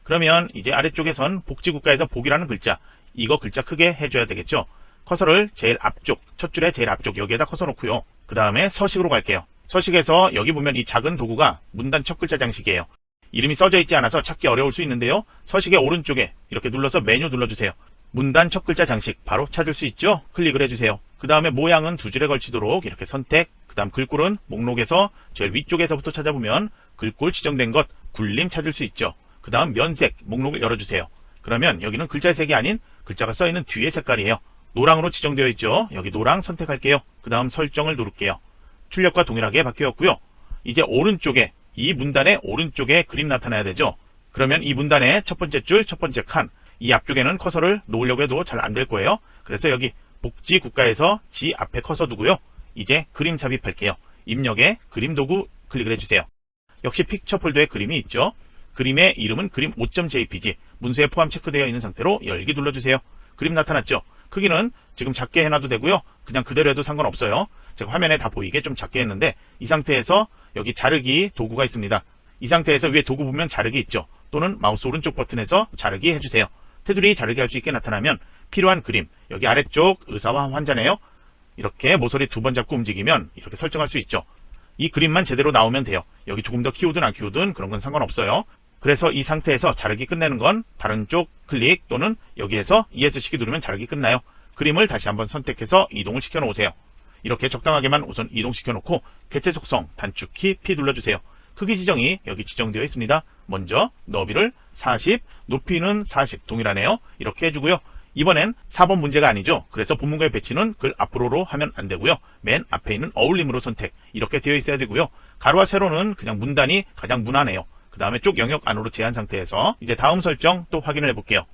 그러면 이제 아래쪽에선 복지국가에서 복이라는 글자 이거 글자 크게 해줘야 되겠죠. 커서를 제일 앞쪽 첫 줄에 제일 앞쪽 여기에다 커서 놓고요. 그 다음에 서식으로 갈게요. 서식에서 여기 보면 이 작은 도구가 문단 첫 글자 장식이에요. 이름이 써져 있지 않아서 찾기 어려울 수 있는데요. 서식의 오른쪽에 이렇게 눌러서 메뉴 눌러주세요. 문단 첫 글자 장식 바로 찾을 수 있죠. 클릭을 해주세요. 그 다음에 모양은 2줄에 걸치도록 이렇게 선택. 그 다음 글꼴은 목록에서 제일 위쪽에서부터 찾아보면 글꼴 지정된 것 굴림 찾을 수 있죠. 그 다음 면색 목록을 열어주세요. 그러면 여기는 글자의 색이 아닌 글자가 써있는 뒤의 색깔이에요. 노랑으로 지정되어 있죠. 여기 노랑 선택할게요. 그 다음 설정을 누를게요. 출력과 동일하게 바뀌었고요. 이제 오른쪽에 이 문단의 오른쪽에 그림 나타나야 되죠. 그러면 이 문단의 첫 번째 줄, 첫 번째 칸 이 앞쪽에는 커서를 놓으려고 해도 잘 안 될 거예요. 그래서 여기 복지 국가에서 지 앞에 커서 두고요. 이제 그림 삽입할게요. 입력에 그림 도구 클릭을 해주세요. 역시 픽처 폴더에 그림이 있죠. 그림의 이름은 그림 5.jpg 문서에 포함 체크되어 있는 상태로 열기 눌러주세요. 그림 나타났죠. 크기는 지금 작게 해놔도 되고요. 그냥 그대로 해도 상관없어요. 제가 화면에 다 보이게 좀 작게 했는데 이 상태에서 여기 자르기 도구가 있습니다. 이 상태에서 위에 도구 보면 자르기 있죠. 또는 마우스 오른쪽 버튼에서 자르기 해주세요. 테두리 자르기 할 수 있게 나타나면 필요한 그림 여기 아래쪽 의사와 환자네요. 이렇게 모서리 2번 잡고 움직이면 이렇게 설정할 수 있죠. 이 그림만 제대로 나오면 돼요. 여기 조금 더 키우든 안 키우든 그런 건 상관없어요. 그래서 이 상태에서 자르기 끝내는 건 다른 쪽 클릭 또는 여기에서 ESC키 누르면 자르기 끝나요. 그림을 다시 한번 선택해서 이동을 시켜 놓으세요. 이렇게 적당하게만 우선 이동시켜 놓고 개체 속성 단축키 P 눌러주세요. 크기 지정이 여기 지정되어 있습니다. 먼저 너비를 40, 높이는 40 동일하네요. 이렇게 해주고요. 이번엔 4번 문제가 아니죠. 그래서 본문과의 배치는 글 앞으로로 하면 안 되고요. 맨 앞에 있는 어울림으로 선택 이렇게 되어 있어야 되고요. 가로와 세로는 그냥 문단이 가장 무난해요. 그 다음에 쪽 영역 안으로 제한 상태에서 이제 다음 설정 또 확인을 해볼게요.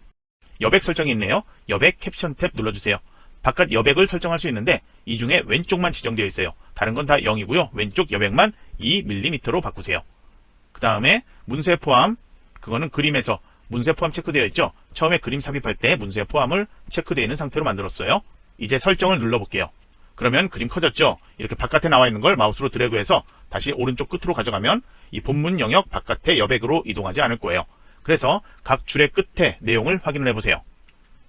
여백 설정이 있네요. 여백 캡션 탭 눌러주세요. 바깥 여백을 설정할 수 있는데 이 중에 왼쪽만 지정되어 있어요. 다른 건 다 0이고요. 왼쪽 여백만 2mm로 바꾸세요. 그 다음에 문서의 포함, 그거는 그림에서 문서의 포함 체크되어 있죠. 처음에 그림 삽입할 때 문서의 포함을 체크되어 있는 상태로 만들었어요. 이제 설정을 눌러볼게요. 그러면 그림 커졌죠. 이렇게 바깥에 나와 있는 걸 마우스로 드래그해서 다시 오른쪽 끝으로 가져가면 이 본문 영역 바깥의 여백으로 이동하지 않을 거예요. 그래서 각 줄의 끝에 내용을 확인을 해보세요.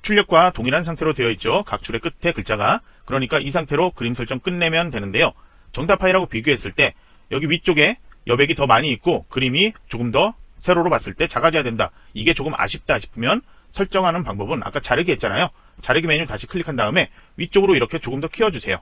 출력과 동일한 상태로 되어 있죠. 각 줄의 끝에 글자가. 그러니까 이 상태로 그림 설정 끝내면 되는데요. 정답 파일하고 비교했을 때 여기 위쪽에 여백이 더 많이 있고 그림이 조금 더 세로로 봤을 때 작아져야 된다. 이게 조금 아쉽다 싶으면 설정하는 방법은 아까 자르기 했잖아요. 자르기 메뉴 다시 클릭한 다음에 위쪽으로 이렇게 조금 더 키워주세요.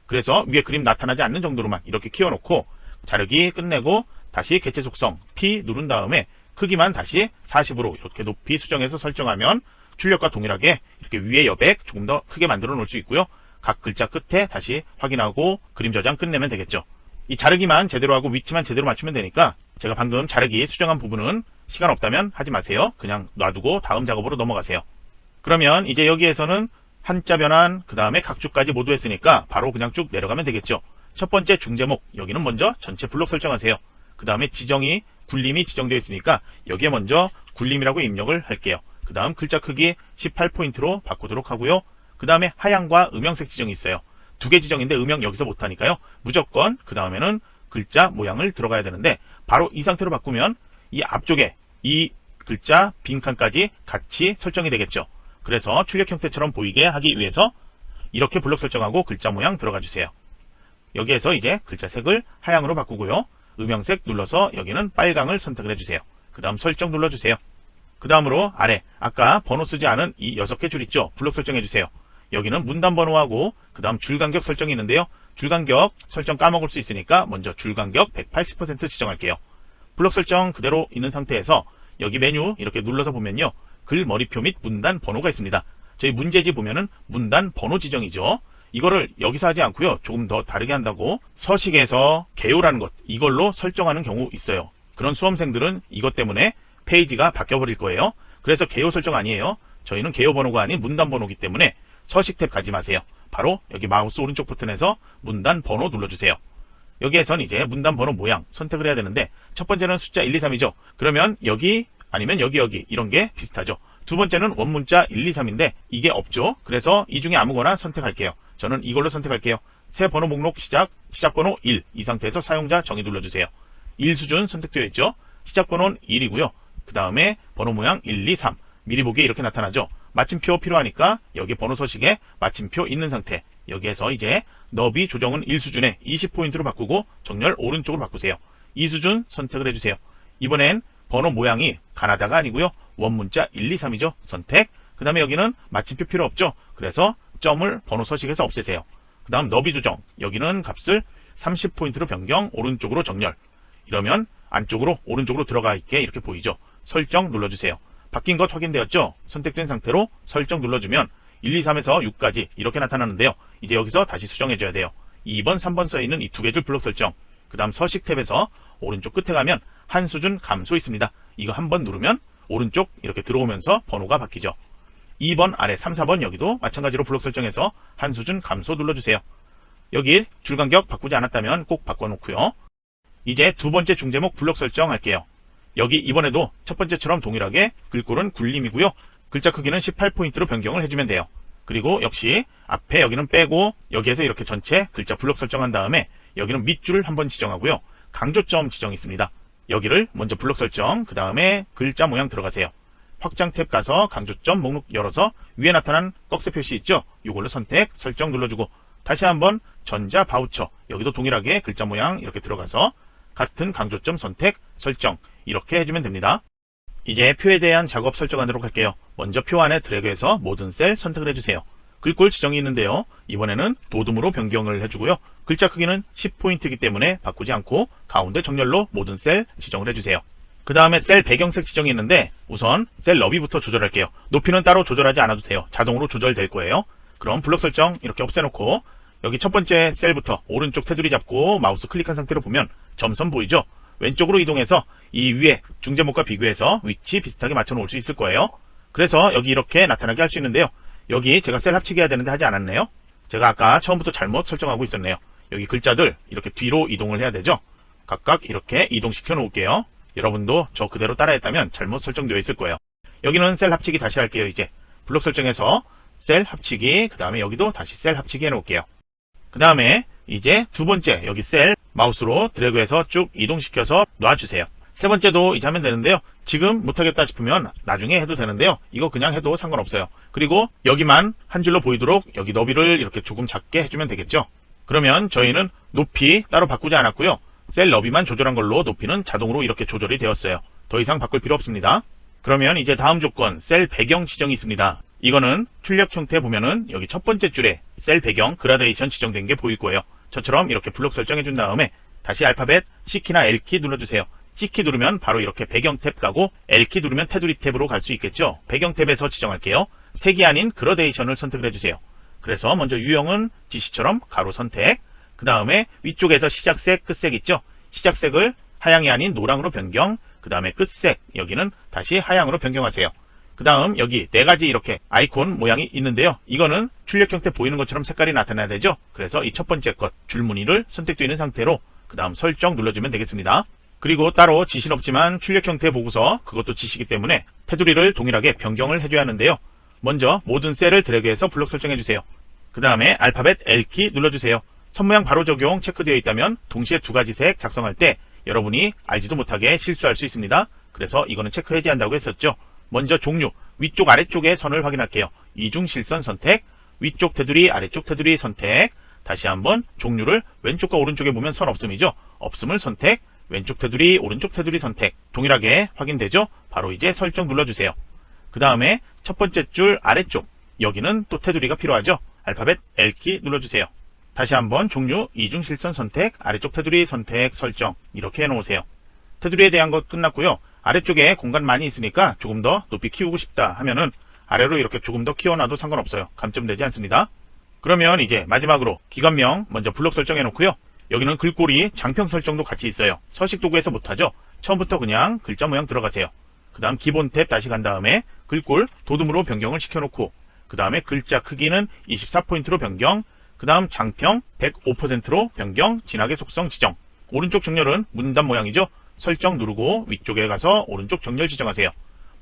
그래서 위에 그림 나타나지 않는 정도로만 이렇게 키워놓고 자르기 끝내고 다시 개체 속성 P 누른 다음에 크기만 다시 40으로 이렇게 높이 수정해서 설정하면 출력과 동일하게 이렇게 위에 여백 조금 더 크게 만들어 놓을 수 있고요. 각 글자 끝에 다시 확인하고 그림 저장 끝내면 되겠죠. 이 자르기만 제대로 하고 위치만 제대로 맞추면 되니까 제가 방금 자르기 수정한 부분은 시간 없다면 하지 마세요. 그냥 놔두고 다음 작업으로 넘어가세요. 그러면 이제 여기에서는 한자 변환, 그 다음에 각 줄까지 모두 했으니까 바로 그냥 쭉 내려가면 되겠죠. 첫 번째 중제목, 여기는 먼저 전체 블록 설정하세요. 그 다음에 지정이 굴림이 지정되어 있으니까 여기에 먼저 굴림이라고 입력을 할게요. 그 다음 글자 크기 18포인트로 바꾸도록 하고요. 그 다음에 하향과 음영색 지정이 있어요. 두 개 지정인데 음영 여기서 못하니까요. 무조건 그 다음에는 글자 모양을 들어가야 되는데 바로 이 상태로 바꾸면 이 앞쪽에 이 글자 빈칸까지 같이 설정이 되겠죠. 그래서 출력 형태처럼 보이게 하기 위해서 이렇게 블록 설정하고 글자 모양 들어가 주세요. 여기에서 이제 글자 색을 하향으로 바꾸고요. 음영색 눌러서 여기는 빨강을 선택을 해주세요. 그 다음 설정 눌러주세요. 그 다음으로 아래 아까 번호 쓰지 않은 이 6개 줄 있죠. 블록 설정해주세요. 여기는 문단 번호하고 그 다음 줄간격 설정이 있는데요. 줄간격 설정 까먹을 수 있으니까 먼저 줄간격 180% 지정할게요. 블록 설정 그대로 있는 상태에서 여기 메뉴 이렇게 눌러서 보면요. 글 머리표 및 문단 번호가 있습니다. 저희 문제지 보면은 문단 번호 지정이죠. 이거를 여기서 하지 않고요. 조금 더 다르게 한다고 서식에서 개요라는 것 이걸로 설정하는 경우 있어요. 그런 수험생들은 이것 때문에 페이지가 바뀌어버릴 거예요. 그래서 개요 설정 아니에요. 저희는 개요 번호가 아닌 문단 번호이기 때문에 서식 탭 가지 마세요. 바로 여기 마우스 오른쪽 버튼에서 문단 번호 눌러주세요. 여기에선 이제 문단 번호 모양 선택을 해야 되는데 첫 번째는 숫자 1, 2, 3이죠. 그러면 여기 아니면 여기 이런 게 비슷하죠. 두 번째는 원문자 1, 2, 3인데 이게 없죠. 그래서 이 중에 아무거나 선택할게요. 저는 이걸로 선택할게요. 새 번호 목록 시작 번호 1 이 상태에서 사용자 정의 눌러주세요. 1 수준 선택되어 있죠. 시작 번호는 1이고요. 그 다음에 번호 모양 1, 2, 3 미리 보기에 이렇게 나타나죠. 마침표 필요하니까 여기 번호 서식에 마침표 있는 상태 여기에서 이제 너비 조정은 1수준에 20포인트로 바꾸고 정렬 오른쪽으로 바꾸세요. 2수준 선택을 해주세요. 이번엔 번호 모양이 가나다가 아니고요. 원문자 1, 2, 3이죠. 선택. 그 다음에 여기는 마침표 필요 없죠. 그래서 점을 번호 서식에서 없애세요. 그 다음 너비 조정 여기는 값을 30포인트로 변경 오른쪽으로 정렬 이러면 안쪽으로 오른쪽으로 들어가 있게 이렇게 보이죠. 설정 눌러주세요. 바뀐 것 확인되었죠? 선택된 상태로 설정 눌러주면 1, 2, 3에서 6까지 이렇게 나타나는데요. 이제 여기서 다시 수정해줘야 돼요. 2번, 3번 써있는 이 두 개 줄 블록 설정 그 다음 서식 탭에서 오른쪽 끝에 가면 한 수준 감소 있습니다. 이거 한번 누르면 오른쪽 이렇게 들어오면서 번호가 바뀌죠. 2번 아래 3, 4번 여기도 마찬가지로 블록 설정해서 한 수준 감소 눌러주세요. 여기 줄간격 바꾸지 않았다면 꼭 바꿔놓고요. 이제 두 번째 중제목 블록 설정할게요. 여기 이번에도 첫 번째처럼 동일하게 글꼴은 굴림이고요. 글자 크기는 18포인트로 변경을 해주면 돼요. 그리고 역시 앞에 여기는 빼고 여기에서 이렇게 전체 글자 블록 설정한 다음에 여기는 밑줄을 한번 지정하고요. 강조점 지정이 있습니다. 여기를 먼저 블록 설정 그 다음에 글자 모양 들어가세요. 확장 탭 가서 강조점 목록 열어서 위에 나타난 꺽쇠 표시 있죠? 이걸로 선택 설정 눌러주고 다시 한번 전자 바우처 여기도 동일하게 글자 모양 이렇게 들어가서 같은 강조점 선택 설정 이렇게 해주면 됩니다. 이제 표에 대한 작업 설정하도록 할게요. 먼저 표 안에 드래그해서 모든 셀 선택을 해주세요. 글꼴 지정이 있는데요. 이번에는 도둠으로 변경을 해주고요. 글자 크기는 10포인트이기 때문에 바꾸지 않고 가운데 정렬로 모든 셀 지정을 해주세요. 그 다음에 셀 배경색 지정이 있는데 우선 셀 너비부터 조절할게요. 높이는 따로 조절하지 않아도 돼요. 자동으로 조절될 거예요. 그럼 블록 설정 이렇게 없애놓고 여기 첫 번째 셀부터 오른쪽 테두리 잡고 마우스 클릭한 상태로 보면 점선 보이죠? 왼쪽으로 이동해서 이 위에 중제목과 비교해서 위치 비슷하게 맞춰 놓을 수 있을 거예요. 그래서 여기 이렇게 나타나게 할 수 있는데요. 여기 제가 셀 합치기 해야 되는데 하지 않았네요. 제가 아까 처음부터 잘못 설정하고 있었네요. 여기 글자들 이렇게 뒤로 이동을 해야 되죠. 각각 이렇게 이동시켜 놓을게요. 여러분도 저 그대로 따라했다면 잘못 설정되어 있을 거예요. 여기는 셀 합치기 다시 할게요. 이제 블록 설정에서 셀 합치기, 그 다음에 여기도 다시 셀 합치기 해 놓을게요. 그 다음에 이제 두 번째 여기 셀 마우스로 드래그해서 쭉 이동시켜서 놔주세요. 세 번째도 이제 하면 되는데요. 지금 못하겠다 싶으면 나중에 해도 되는데요. 이거 그냥 해도 상관없어요. 그리고 여기만 한 줄로 보이도록 여기 너비를 이렇게 조금 작게 해주면 되겠죠. 그러면 저희는 높이 따로 바꾸지 않았고요. 셀 너비만 조절한 걸로 높이는 자동으로 이렇게 조절이 되었어요. 더 이상 바꿀 필요 없습니다. 그러면 이제 다음 조건 셀 배경 지정이 있습니다. 이거는 출력 형태 보면은 여기 첫 번째 줄에 셀 배경 그라데이션 지정된 게 보일 거예요. 저처럼 이렇게 블록 설정해 준 다음에 다시 알파벳 C키나 L키 눌러주세요. C키 누르면 바로 이렇게 배경 탭 가고 L키 누르면 테두리 탭으로 갈 수 있겠죠. 배경 탭에서 지정할게요. 색이 아닌 그라데이션을 선택을 해주세요. 그래서 먼저 유형은 지시처럼 가로 선택, 그 다음에 위쪽에서 시작색, 끝색 있죠. 시작색을 하향이 아닌 노랑으로 변경, 그 다음에 끝색 여기는 다시 하향으로 변경하세요. 그 다음 여기 네 가지 이렇게 아이콘 모양이 있는데요. 이거는 출력 형태 보이는 것처럼 색깔이 나타나야 되죠. 그래서 이 첫 번째 것 줄무늬를 선택되어 있는 상태로 그 다음 설정 눌러주면 되겠습니다. 그리고 따로 지시는 없지만 출력 형태 보고서 그것도 지시기 때문에 테두리를 동일하게 변경을 해줘야 하는데요. 먼저 모든 셀을 드래그해서 블록 설정해주세요. 그 다음에 알파벳 L키 눌러주세요. 선모양 바로 적용 체크되어 있다면 동시에 두 가지 색 작성할 때 여러분이 알지도 못하게 실수할 수 있습니다. 그래서 이거는 체크 해제한다고 했었죠. 먼저 종류, 위쪽 아래쪽의 선을 확인할게요. 이중 실선 선택, 위쪽 테두리 아래쪽 테두리 선택, 다시 한번 종류를 왼쪽과 오른쪽에 보면 선 없음이죠. 없음을 선택, 왼쪽 테두리 오른쪽 테두리 선택, 동일하게 확인되죠. 바로 이제 설정 눌러주세요. 그 다음에 첫 번째 줄 아래쪽 여기는 또 테두리가 필요하죠. 알파벳 L키 눌러주세요. 다시 한번 종류 이중 실선 선택, 아래쪽 테두리 선택 설정 이렇게 해놓으세요. 테두리에 대한 것 끝났고요. 아래쪽에 공간 많이 있으니까 조금 더 높이 키우고 싶다 하면은 아래로 이렇게 조금 더 키워놔도 상관없어요. 감점되지 않습니다. 그러면 이제 마지막으로 기관명 먼저 블록 설정해 놓고요. 여기는 글꼴이 장평 설정도 같이 있어요. 서식 도구에서 못하죠. 처음부터 그냥 글자 모양 들어가세요. 그 다음 기본 탭 다시 간 다음에 글꼴 도둠으로 변경을 시켜놓고 그 다음에 글자 크기는 24포인트로 변경, 그 다음 장평 105%로 변경, 진하게 속성 지정. 오른쪽 정렬은 문단 모양이죠. 설정 누르고 위쪽에 가서 오른쪽 정렬 지정하세요.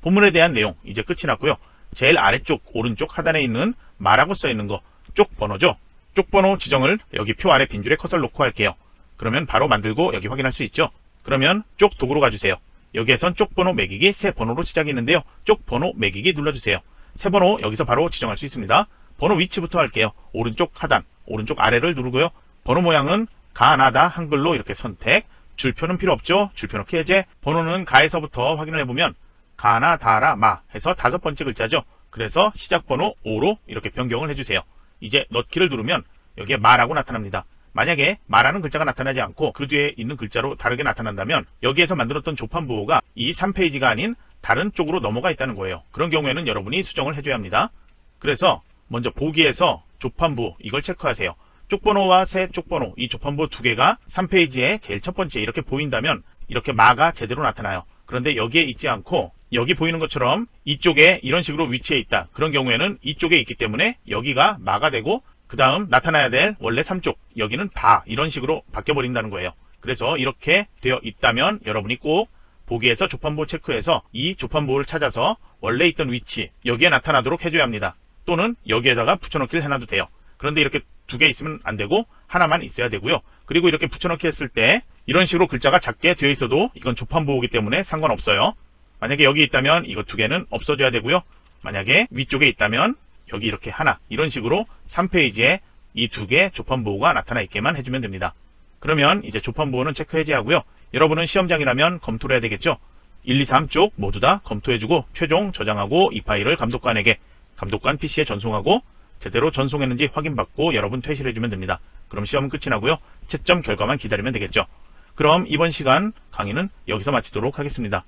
본문에 대한 내용 이제 끝이 났고요. 제일 아래쪽 오른쪽 하단에 있는 마라고 써 있는 거 쪽 번호죠. 쪽 번호 지정을 여기 표 아래 빈줄에 커서를 놓고 할게요. 그러면 바로 만들고 여기 확인할 수 있죠. 그러면 쪽 도구로 가주세요. 여기에선 쪽 번호 매기기 새 번호로 시작이 있는데요. 쪽 번호 매기기 눌러주세요. 새 번호 여기서 바로 지정할 수 있습니다. 번호 위치부터 할게요. 오른쪽 하단, 오른쪽 아래를 누르고요. 번호 모양은 가나다 한글로 이렇게 선택, 줄표는 필요 없죠. 줄표 넣기 해제. 번호는 가에서부터 확인을 해보면 가나 다라 마 해서 5번째 글자죠. 그래서 시작 번호 5로 이렇게 변경을 해주세요. 이제 넣기를 누르면 여기에 마라고 나타납니다. 만약에 마라는 글자가 나타나지 않고 그 뒤에 있는 글자로 다르게 나타난다면 여기에서 만들었던 조판부호가 이 3페이지가 아닌 다른 쪽으로 넘어가 있다는 거예요. 그런 경우에는 여러분이 수정을 해줘야 합니다. 그래서 먼저 보기에서 조판부호 이걸 체크하세요. 쪽번호와 새 쪽번호 이 조판부호 두 개가 3페이지에 제일 첫 번째 이렇게 보인다면 이렇게 마가 제대로 나타나요. 그런데 여기에 있지 않고 여기 보이는 것처럼 이쪽에 이런 식으로 위치해 있다. 그런 경우에는 이쪽에 있기 때문에 여기가 마가 되고 그 다음 나타나야 될 원래 3쪽 여기는 바 이런 식으로 바뀌어 버린다는 거예요. 그래서 이렇게 되어 있다면 여러분이 꼭 보기에서 조판부호 체크해서 이 조판부호를 찾아서 원래 있던 위치 여기에 나타나도록 해줘야 합니다. 또는 여기에다가 붙여넣기를 해놔도 돼요. 그런데 이렇게 두 개 있으면 안 되고 하나만 있어야 되고요. 그리고 이렇게 붙여넣기 했을 때 이런 식으로 글자가 작게 되어 있어도 이건 조판부호이기 때문에 상관없어요. 만약에 여기 있다면 이거 두 개는 없어져야 되고요. 만약에 위쪽에 있다면 여기 이렇게 하나 이런 식으로 3페이지에 이 두 개 조판부호가 나타나 있게만 해주면 됩니다. 그러면 이제 조판부호는 체크 해제하고요. 여러분은 시험장이라면 검토를 해야 되겠죠. 1, 2, 3쪽 모두 다 검토해주고 최종 저장하고 이 파일을 감독관에게 감독관 PC에 전송하고 제대로 전송했는지 확인받고 여러분 퇴실해주면 됩니다. 그럼 시험은 끝이 나고요. 채점 결과만 기다리면 되겠죠. 그럼 이번 시간 강의는 여기서 마치도록 하겠습니다.